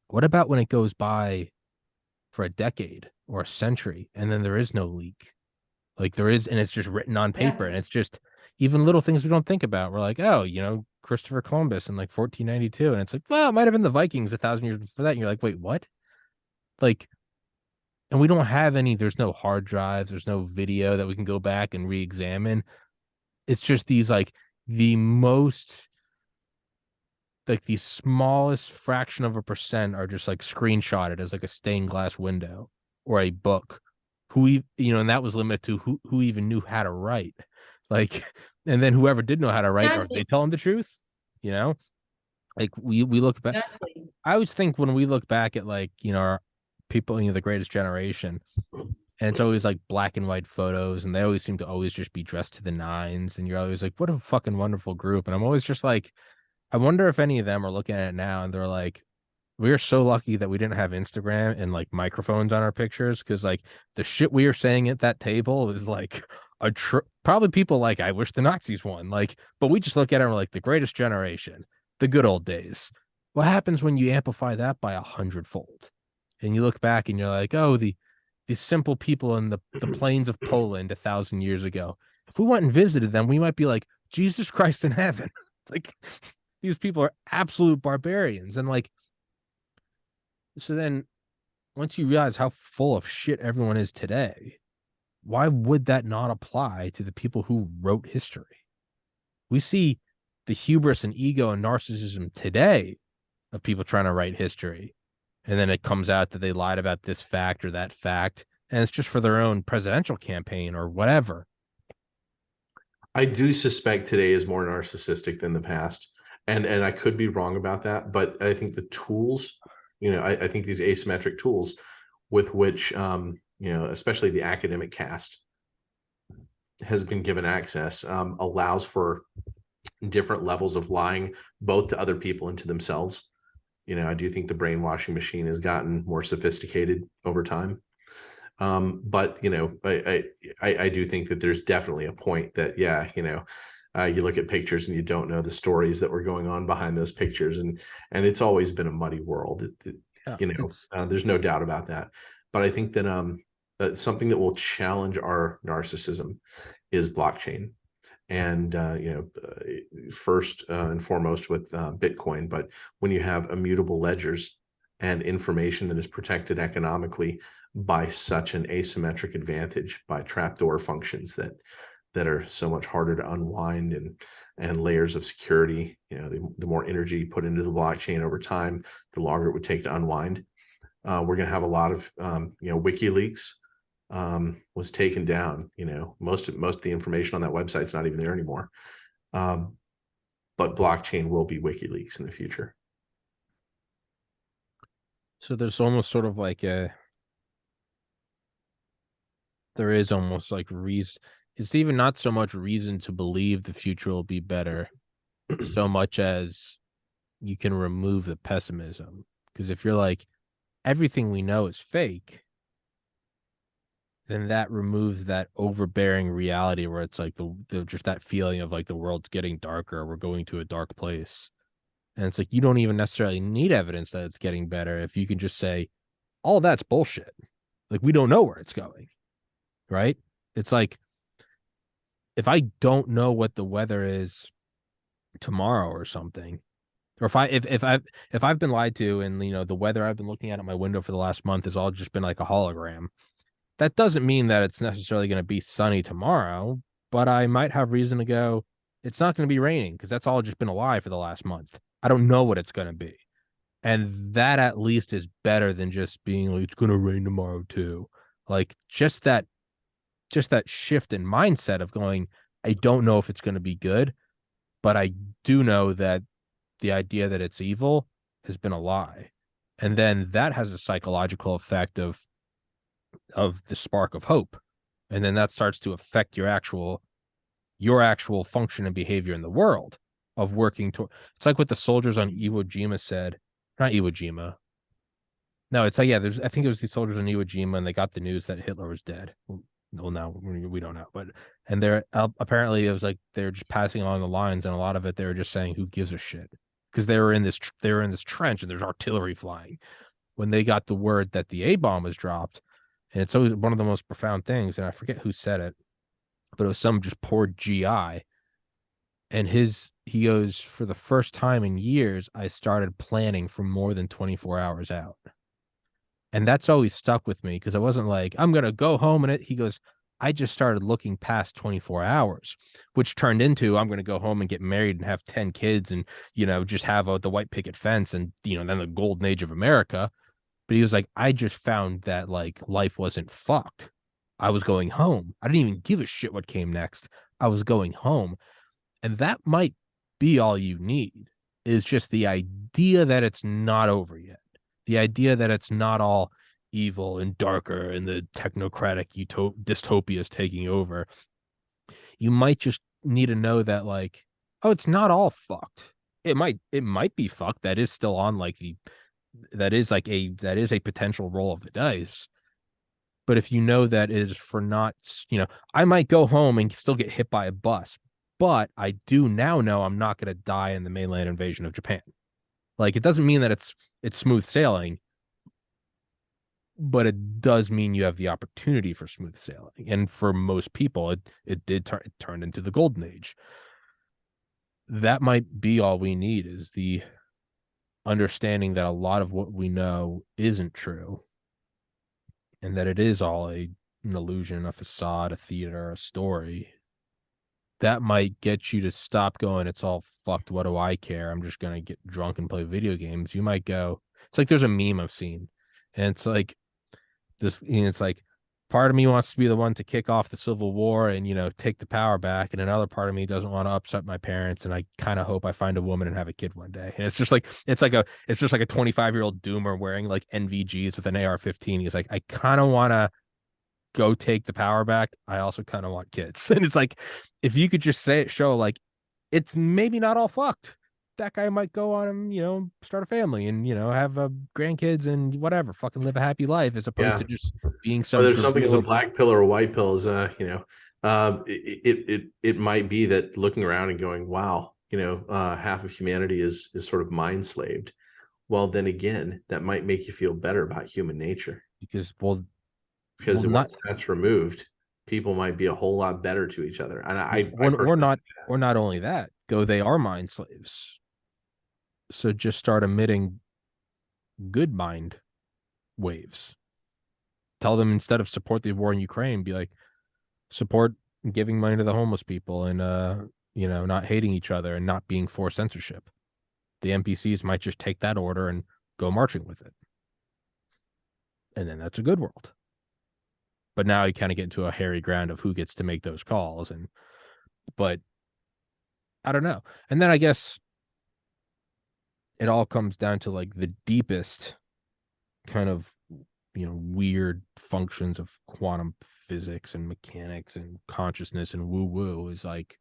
What about when it goes by for a decade or a century, and then there is no leak? Like there is, and it's just written on paper, and it's just even little things we don't think about. We're like, oh, Christopher Columbus in like 1492, and it's like, well, it might have been the Vikings 1,000 years before that. And you're like, wait, what? Like, and we don't have any. There's no hard drives. There's no video that we can go back and re-examine. It's just these like the smallest fraction of a percent are just like screenshotted as like a stained glass window or a book. And that was limited to who even knew how to write. Like, and then whoever did know how to write, are they telling the truth? Like we look back. Exactly. I always think when we look back at like, our people, the greatest generation, and it's always like black and white photos, and they always seem to always just be dressed to the nines. And you're always like, what a fucking wonderful group. And I'm always just like, I wonder if any of them are looking at it now and they're like, we are so lucky that we didn't have Instagram and like microphones on our pictures, because like the shit we are saying at that table is like probably people like, I wish the Nazis won. Like, but we just look at it and we're like, the greatest generation, the good old days. What happens when you amplify that by 100-fold? And you look back and you're like, oh, these simple people in the plains of Poland 1,000 years ago. If we went and visited them, we might be like, Jesus Christ in heaven. Like, these people are absolute barbarians. And like, so then once you realize how full of shit everyone is today, why would that not apply to the people who wrote history? We see the hubris and ego and narcissism today of people trying to write history. And then it comes out that they lied about this fact or that fact, and it's just for their own presidential campaign or whatever. I do suspect today is more narcissistic than the past. And I could be wrong about that, but I think the tools, I think these asymmetric tools with which, especially the academic caste has been given access, allows for different levels of lying, both to other people and to themselves. I do think the brainwashing machine has gotten more sophisticated over time. But, I do think that there's definitely a point that, you look at pictures and you don't know the stories that were going on behind those pictures. And it's always been a muddy world. There's no doubt about that. But I think that something that will challenge our narcissism is blockchain. And, first and foremost with Bitcoin. But when you have immutable ledgers and information that is protected economically by such an asymmetric advantage, by trapdoor functions that are so much harder to unwind, and layers of security, the more energy put into the blockchain over time, the longer it would take to unwind. We're going to have a lot of, WikiLeaks was taken down. Most of the information on that website is not even there anymore. But blockchain will be WikiLeaks in the future. So there's almost sort of like there is almost like reason. It's even not so much reason to believe the future will be better, so much as you can remove the pessimism. Because if you're like, everything we know is fake, then that removes that overbearing reality where it's like the just that feeling of like the world's getting darker, we're going to a dark place. And it's like, you don't even necessarily need evidence that it's getting better if you can just say, all that's bullshit. Like, we don't know where it's going, right? It's like, if I don't know what the weather is tomorrow or something, or if I've been lied to, and the weather I've been looking at my window for the last month has all just been like a hologram, that doesn't mean that it's necessarily going to be sunny tomorrow, but I might have reason to go, it's not going to be raining, because that's all just been a lie for the last month. I don't know what it's going to be. And that at least is better than just being like, it's going to rain tomorrow too. Like, just that just that shift in mindset of going, I don't know if it's going to be good, but I do know that the idea that it's evil has been a lie. And then that has a psychological effect of the spark of hope. And then that starts to affect your actual function and behavior in the world of working toward. It's like what the soldiers on Iwo Jima said, not Iwo Jima. No, it's like, yeah, I think it was the soldiers on Iwo Jima, and they got the news that Hitler was dead. Well, now we don't know, but, and they're apparently it was like they're just passing along the lines, and a lot of it they were just saying, who gives a shit? Because they were in this trench and there's artillery flying. When they got the word that the A-bomb was dropped, and it's always one of the most profound things, and I forget who said it, but it was some just poor GI. And he goes, for the first time in years, I started planning for more than 24 hours out. And that's always stuck with me, because I wasn't like, I'm going to go home and he goes, I just started looking past 24 hours, which turned into, I'm going to go home and get married and have 10 kids and, just have the white picket fence and, then the golden age of America. But he was like, I just found that like life wasn't fucked. I was going home. I didn't even give a shit what came next. I was going home. And that might be all you need, is just the idea that it's not over yet. The idea that it's not all evil and darker and the technocratic dystopia is taking over. You might just need to know that, like, oh, it's not all fucked. It might be fucked. That is still on like that is a potential roll of the dice. But if you know that is for not, I might go home and still get hit by a bus, but I do now know I'm not going to die in the mainland invasion of Japan. Like, it doesn't mean that it's smooth sailing, but it does mean you have the opportunity for smooth sailing. And for most people, it turned into the golden age. That might be all we need, is the understanding that a lot of what we know isn't true, and that it is all an illusion, a facade, a theater, a story. That might get you to stop going, it's all fucked, what do I care? I'm just going to get drunk and play video games. You might go, it's like there's a meme I've seen, and it's like this, it's like, part of me wants to be the one to kick off the Civil War and, take the power back. And another part of me doesn't want to upset my parents. And I kind of hope I find a woman and have a kid one day. And it's just like a 25-year-old doomer wearing like NVGs with an AR-15. He's like, I kind of want to go take the power back. I also kind of want kids. And it's like, if you could just show like, it's maybe not all fucked. That guy might go on and, start a family and, have grandkids and whatever, fucking live a happy life, as opposed to just being some. There's something as a black pill or a white pill is, it might be that looking around and going, wow, half of humanity is sort of mind slaved. Well, then again, that might make you feel better about human nature, because once that's removed, people might be a whole lot better to each other. And or not only that, they are mind slaves. So just start emitting good mind waves. Tell them, instead of support the war in Ukraine, be like, support giving money to the homeless people and, not hating each other and not being for censorship. The NPCs might just take that order and go marching with it. And then that's a good world. But now you kind of get into a hairy ground of who gets to make those calls. But I don't know. And then I guess it all comes down to like the deepest kind of, weird functions of quantum physics and mechanics and consciousness and woo-woo, is like,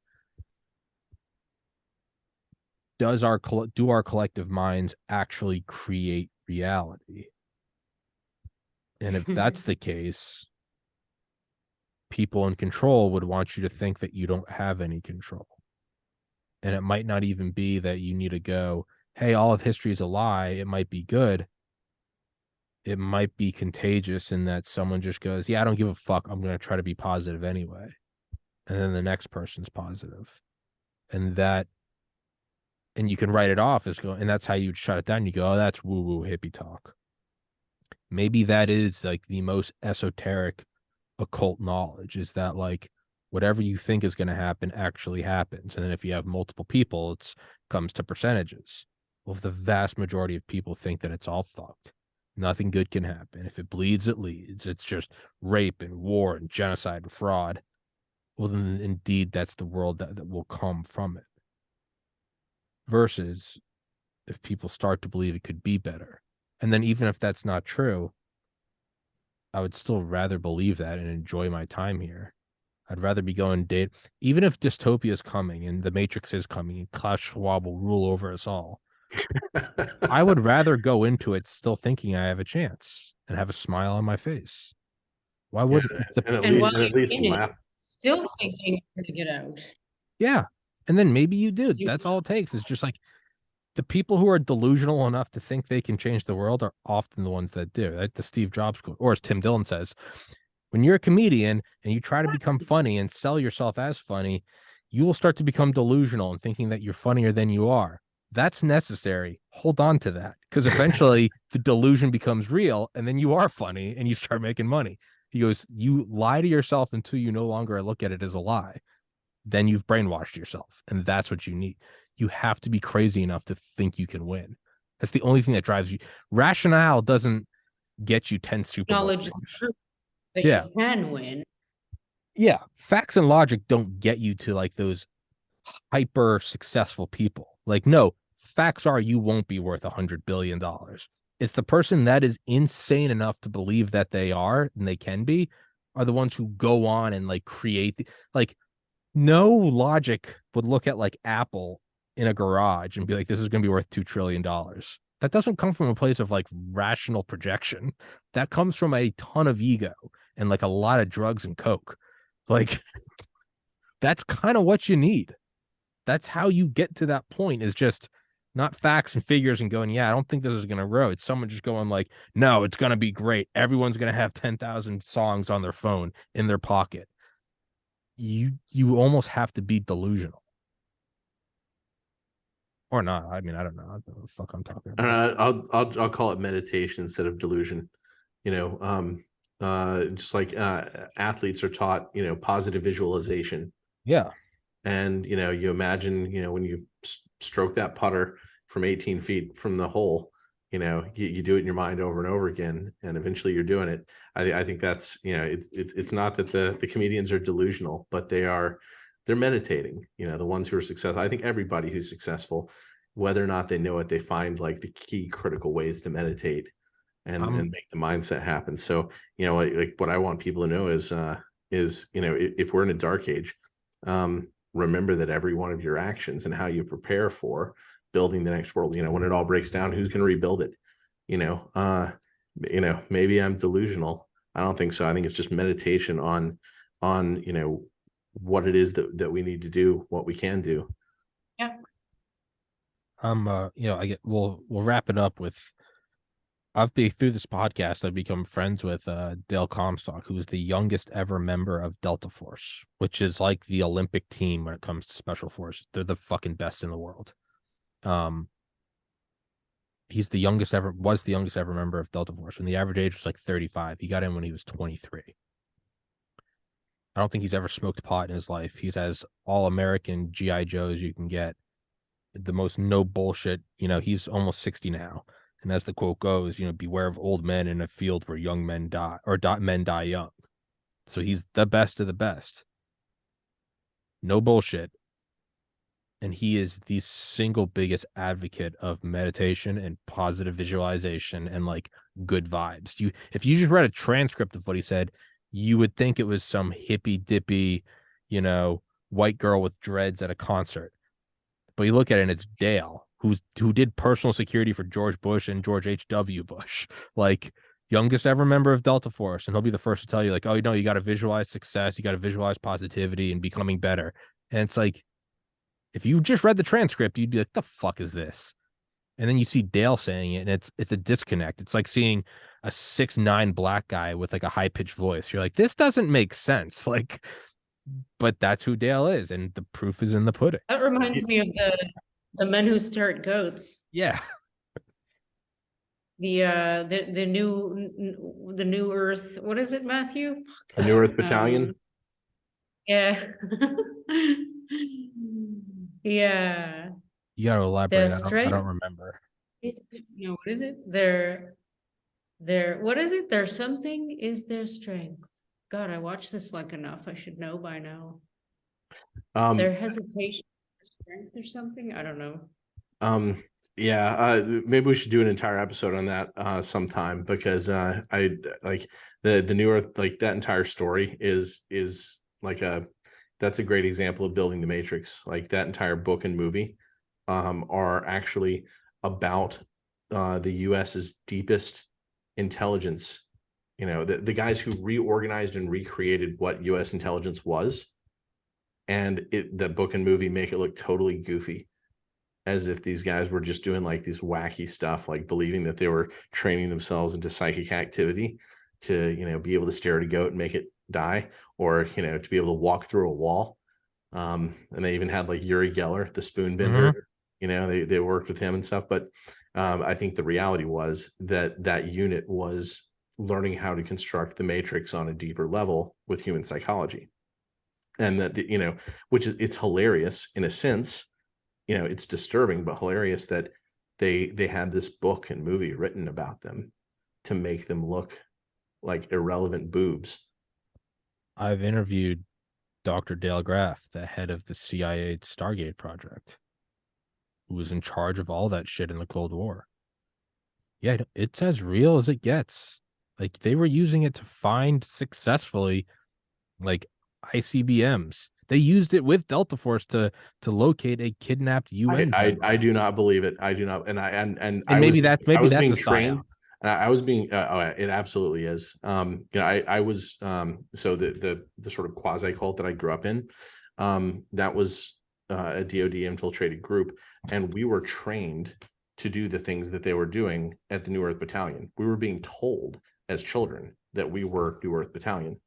do our collective minds actually create reality? And if that's the case, people in control would want you to think that you don't have any control. And it might not even be that you need to go, hey, all of history is a lie. It might be good. It might be contagious in that someone just goes, yeah, I don't give a fuck. I'm going to try to be positive anyway. And then the next person's positive. And you can write it off as going, and that's how you'd shut it down. You go, oh, that's woo-woo hippie talk. Maybe that is like the most esoteric occult knowledge, is that like whatever you think is going to happen actually happens. And then if you have multiple people, it comes to percentages. Well, if the vast majority of people think that it's all fucked, Nothing good can happen. If it bleeds, it leads. It's just rape and war and genocide and fraud. Well, then indeed, that's the world that will come from it. Versus if people start to believe it could be better. And then even if that's not true, I would still rather believe that and enjoy my time here. I'd rather be going date, even if dystopia is coming and the Matrix is coming and Klaus Schwab will rule over us all. I would rather go into it still thinking I have a chance and have a smile on my face. Why wouldn't and at least laugh? Still thinking you're gonna get out. Yeah. And then maybe you do. You- That's all it takes. It's just like the people who are delusional enough to think they can change the world are often the ones that do. Like the Steve Jobs quote, or as Tim Dillon says, when you're a comedian and you try to become funny and sell yourself as funny, you will start to become delusional and thinking that you're funnier than you are. That's necessary. Hold on to that, because eventually the delusion becomes real and then you are funny and you start making money. He goes, you lie to yourself until you no longer look at it as a lie. Then you've brainwashed yourself, and that's what you need. You have to be crazy enough to think you can win. That's the only thing that drives you. Rationale doesn't get you 10 Super Bowl Knowledge rings. that Yeah. you can win. Yeah. Facts and logic don't get you to like those hyper successful people. Like, no, facts are you won't be worth $100 billion. It's the person that is insane enough to believe that they are and they can be are the ones who go on and like create like no logic would look at like Apple in a garage and be like, this is going to be worth $2 trillion. That doesn't come from a place of like rational projection. That comes from a ton of ego and like a lot of drugs and coke. Like that's kind of what you need. That's how you get to that point, is just not facts and figures and going, yeah, I don't think this is going to grow. It's someone just going like, no, it's going to be great. Everyone's going to have 10,000 songs on their phone in their pocket. You almost have to be delusional. Or not. I mean, I don't know. I don't know what the fuck I'm talking about. I'll call it meditation instead of delusion. Just like athletes are taught, positive visualization. Yeah. And you imagine, when you stroke that putter from 18 feet from the hole, you do it in your mind over and over again, and eventually you're doing it. I think that's, it's not that the comedians are delusional, but they're meditating. The ones who are successful. I think everybody who's successful, whether or not they know it, they find like the key critical ways to meditate and make the mindset happen. So, like what I want people to know is if we're in a dark age, remember that every one of your actions and how you prepare for building the next world, when it all breaks down, who's going to rebuild it? Maybe I'm delusional. I don't think so. I think it's just meditation on what it is that we need to do, what we can do. Yeah. We'll wrap it up with, through this podcast, I've become friends with Dale Comstock, who is the youngest ever member of Delta Force, which is like the Olympic team when it comes to special forces. They're the fucking best in the world. Was the youngest ever member of Delta Force, when the average age was like 35. He got in when he was 23. I don't think he's ever smoked pot in his life. He's as all-American G.I. Joe as you can get. The most no bullshit. He's almost 60 now. And as the quote goes, beware of old men in a field where young men die, or men die young. So he's the best of the best. No bullshit. And he is the single biggest advocate of meditation and positive visualization and like good vibes. If you just read a transcript of what he said, you would think it was some hippy dippy, white girl with dreads at a concert. But you look at it and it's Dale, who did personal security for George Bush and George H.W. Bush, like youngest ever member of Delta Force. And he'll be the first to tell you like, oh, you got to visualize success. You got to visualize positivity and becoming better. And it's like, if you just read the transcript, you'd be like, the fuck is this? And then you see Dale saying it, and it's a disconnect. It's like seeing a 6'9" black guy with like a high-pitched voice. You're like, this doesn't make sense. Like, but that's who Dale is, and the proof is in the pudding. That reminds me of the men who stare at goats. Yeah. The new Earth. What is it, Matthew? The New Earth Battalion. Yeah. Yeah. You got to elaborate. I don't remember. No, what is it? They're what is it? There's something is their strength. God, I watched this like enough. I should know by now. Their hesitation, strength or something. I don't know. Yeah, maybe we should do an entire episode on that sometime, because I like the New Earth, like that entire story is like that's a great example of building the Matrix. Like that entire book and movie are actually about the US's deepest intelligence. You know, the guys who reorganized and recreated what US intelligence was, and the book and movie make it look totally goofy, as if these guys were just doing like these wacky stuff, like believing that they were training themselves into psychic activity to, you know, be able to stare at a goat and make it die, or, you know, to be able to walk through a wall. And they even had like Uri Geller, the spoon bender, you know, they worked with him and stuff. But I think the reality was that that unit was learning how to construct the Matrix on a deeper level with human psychology. And that, you know, which is, it's hilarious in a sense. You know, it's disturbing but hilarious that they had this book and movie written about them to make them look like irrelevant boobs. I've interviewed Dr. Dale Graff, the head of the CIA Stargate project, who was in charge of all that shit in the Cold War. Yeah, it's as real as it gets. Like, they were using it to find successfully, like, ICBMs. They used it with Delta Force to locate a kidnapped UN. I do not believe it. I do not, and maybe that's being a trained. I was being. It absolutely is. You know, I was. So the sort of quasi cult that I grew up in, that was a DoD infiltrated group, and we were trained to do the things that they were doing at the New Earth Battalion. We were being told as children that we were New Earth Battalion.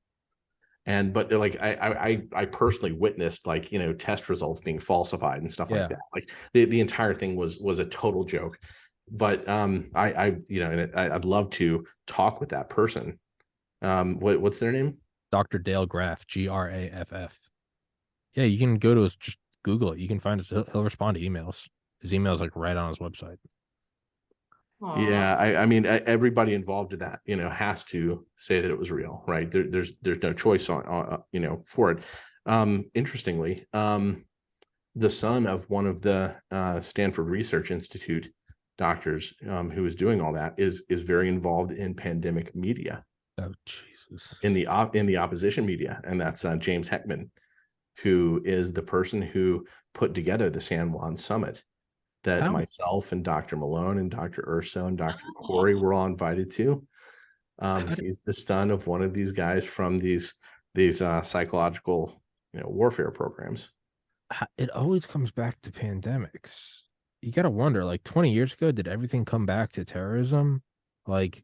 But like I personally witnessed, like, you know, test results being falsified and stuff like that. Like the entire thing was a total joke. But I you know, and I'd love to talk with that person. What's their name? Dr. Dale Graff, Graff. Yeah, you can go to his, just Google it. You can find us. He'll respond to emails. His email is like right on his website. Yeah, I mean, everybody involved in that, you know, has to say that it was real, right? There's no choice on you know, for it. Interestingly, the son of one of the Stanford Research Institute doctors who is doing all that is very involved in pandemic media. Oh, Jesus. In the opposition media, and that's James Heckman, who is the person who put together the San Juan Summit that myself and Dr. Malone and Dr. Urso and Dr. Corey were all invited to. He's the son of one of these guys from these psychological, you know, warfare programs. It always comes back to pandemics. You got to wonder, like 20 years ago, did everything come back to terrorism? Like,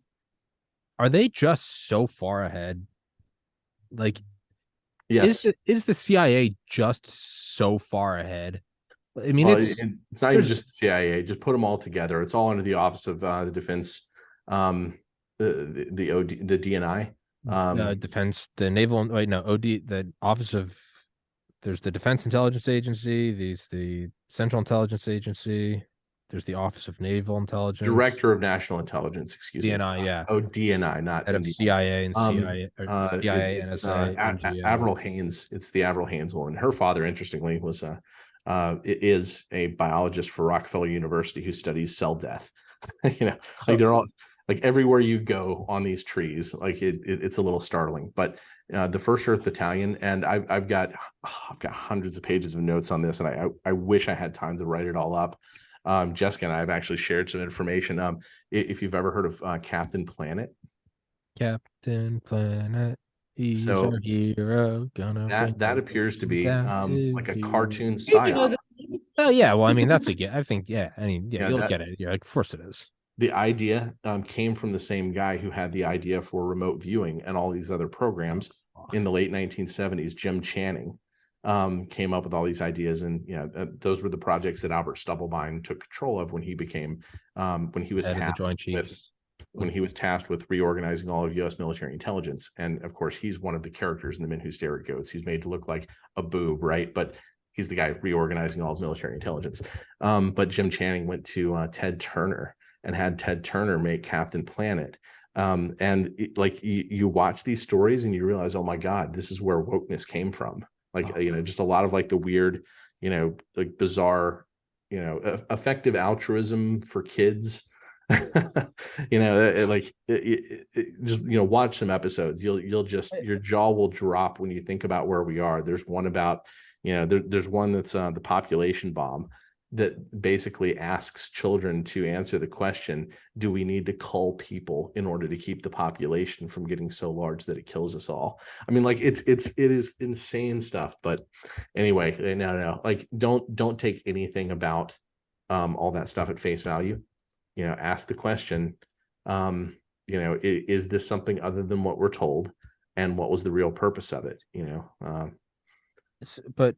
are they just so far ahead? Like, yes, is the CIA just so far ahead? I mean, it's not even just the CIA. Just put them all together. It's all under the Office of the Defense, the DNI, Defense, the Naval. Wait, no, OD, the Office of. There's the Defense Intelligence Agency. There's the Central Intelligence Agency. There's the Office of Naval Intelligence. Director of National Intelligence. Excuse me. DNI, yeah. Oh, DNI, not head of CIA and CIA, CIA, NSA, Avril Haines. It's the Avril Haines woman. Her father, interestingly, was is a biologist for Rockefeller University who studies cell death. You know, like they're all, like, everywhere you go on these trees, like it's a little startling. But the First Earth Battalion, and I've got hundreds of pages of notes on this, and I wish I had time to write it all up. Jessica and I have actually shared some information. If you've ever heard of Captain Planet. Captain Planet. He's our hero. That appears to be like a cartoon psyop. Oh yeah, well, I mean, that's I think, yeah. I mean, yeah, you'll get it. Yeah, of course it is. The idea came from the same guy who had the idea for remote viewing and all these other programs in the late 1970s. Jim Channing came up with all these ideas, and you know, those were the projects that Albert Stubblebine took control of when he became when he was tasked with reorganizing all of U.S. military intelligence. And of course, he's one of the characters in The Men Who Stare at Goats. He's made to look like a boob, right? But he's the guy reorganizing all of military intelligence. But Jim Channing went to Ted Turner and had Ted Turner make Captain Planet And like you watch these stories and you realize, oh my God, this is where wokeness came from. Like, just a lot of like the weird, like bizarre, effective altruism for kids. Just, watch some episodes. You'll just, your jaw will drop when you think about where we are. There's one about, there's one that's the population bomb that basically asks children to answer the question, do we need to cull people in order to keep the population from getting so large that it kills us all? I mean, like it is insane stuff. But anyway, no, like don't take anything about all that stuff at face value. Ask the question, is this something other than what we're told, and what was the real purpose of it? But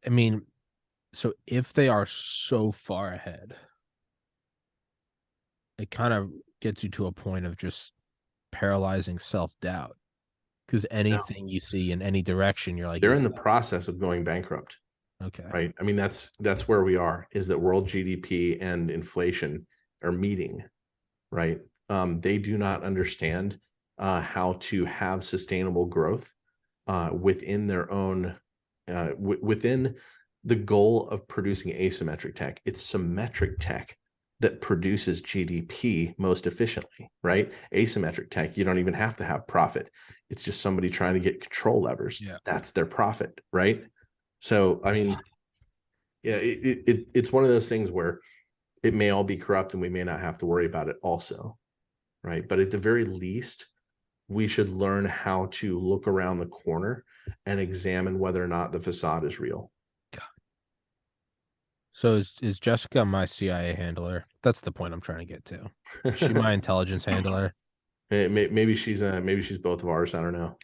I mean, so if they are so far ahead, it kind of gets you to a point of just paralyzing self-doubt, because anything you see in any direction, you're like, they're in the process of going bankrupt. Okay. Right. I mean, that's where we are, is that world GDP and inflation are meeting. Right. They do not understand how to have sustainable growth within their own, within the goal of producing asymmetric tech. It's symmetric tech that produces GDP most efficiently, right? Asymmetric tech, you don't even have to have profit. It's just somebody trying to get control levers. Yeah. That's their profit, right? So, I mean, yeah, it's one of those things where it may all be corrupt and we may not have to worry about it also, right? But at the very least, we should learn how to look around the corner and examine whether or not the facade is real. So is Jessica my CIA handler? That's the point I'm trying to get to. Is she my intelligence handler? Maybe she's both of ours. I don't know.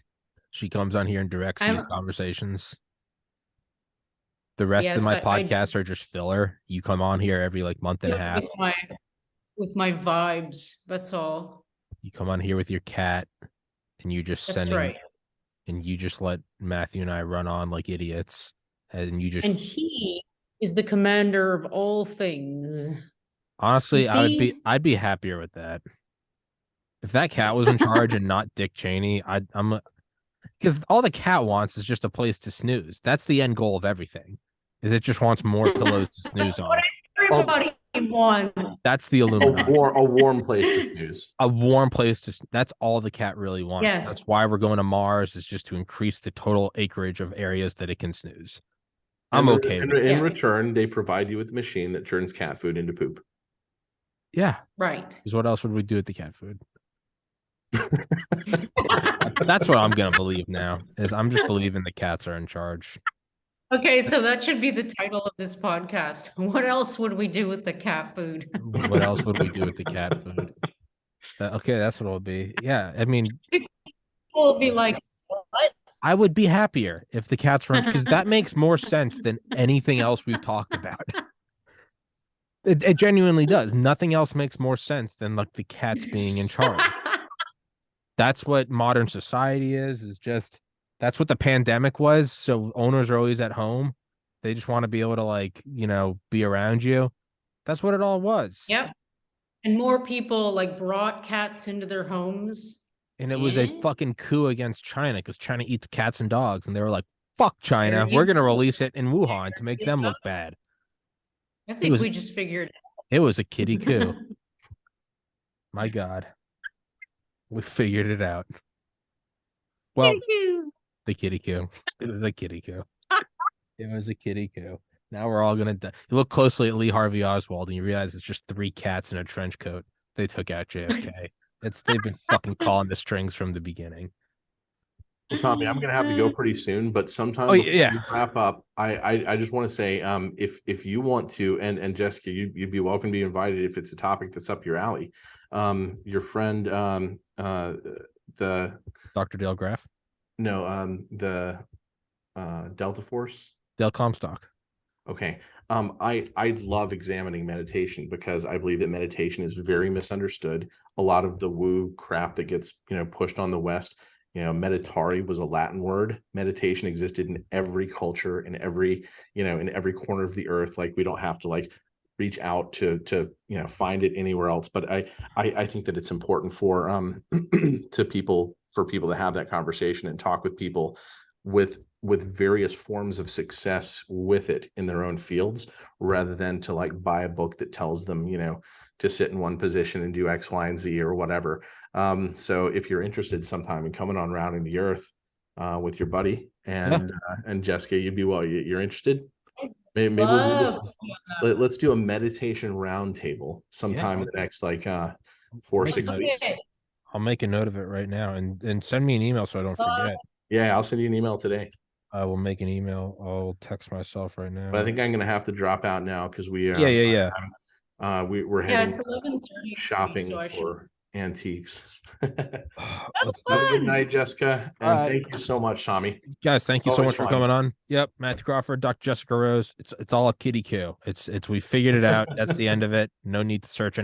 She comes on here and directs these conversations. The rest of my podcasts are just filler. You come on here every like month and a half with my vibes. That's all. You come on here with your cat, and you just and you just let Matthew and I run on like idiots, and he is the commander of all things. Honestly, I'd be happier with that. If that cat was in charge and not Dick Cheney, I'm because all the cat wants is just a place to snooze. That's the end goal of everything. Is it just wants more pillows to snooze on. Everybody wants. That's the Illuminati. A warm place to snooze. A warm place to. That's all the cat really wants. Yes. That's why we're going to Mars, is just to increase the total acreage of areas that it can snooze. I'm okay. In return, they provide you with a machine that turns cat food into poop. Yeah. Right. Because what else would we do with the cat food? That's what I'm gonna believe now. Is I'm just believing the cats are in charge. Okay, so that should be the title of this podcast. What else would we do with the cat food? What else would we do with the cat food? Okay, that's what it'll be. Yeah, I mean, We'll be like, what? I would be happier if the cats were, because that makes more sense than anything else we've talked about. It genuinely does. Nothing else makes more sense than like the cats being in charge. That's what modern society is just, that's what the pandemic was. So owners are always at home. They just want to be able to like, be around you. That's what it all was. Yep. And more people like brought cats into their homes. And it was a fucking coup against China, because China eats cats and dogs. And they were like, fuck China. We're going to release it in Wuhan to make them look bad. I think we just figured it was a kitty coup. My God. We figured it out. Well, the kitty coup. It was a kitty coup. It was a kitty coup. Now we're all gonna die. You look closely at Lee Harvey Oswald and you realize it's just 3 cats in a trench coat. They took out JFK. They've been fucking calling the strings from the beginning. Well, Tommy, I'm gonna have to go pretty soon, but sometime before we wrap up, I just want to say, if you want to, and Jessica, you'd be welcome to be invited if it's a topic that's up your alley. Your friend, the Dr. Dale Graff. No, the Delta Force. Dale Comstock. Okay. I love examining meditation because I believe that meditation is very misunderstood. A lot of the woo crap that gets, pushed on the West, meditare was a Latin word. Meditation existed in every culture, in every corner of the earth. Like, we don't have to reach out to find it anywhere else. But I think that it's important for people to have that conversation and talk with people with various forms of success with it in their own fields, rather than to like buy a book that tells them, to sit in one position and do X, Y, and Z or whatever. So if you're interested sometime in coming on Rounding the Earth with your buddy and Jessica, you're interested? Maybe let's do a meditation roundtable sometime in the next 4 or 6 weeks. I'll make a note of it right now and send me an email so I don't forget. Yeah, I'll send you an email today. I will make an email. I'll text myself right now. But I think I'm gonna have to drop out now because we we're heading it's 11:30 shopping so for antiques. Have a good night, Jessica, and thank you so much, Tommy. Guys, thank you so much for coming on. Yep, Mathew Crawford, Dr. Jessica Rose. It's all a kitty coup. It's we figured it out. That's the end of it. No need to search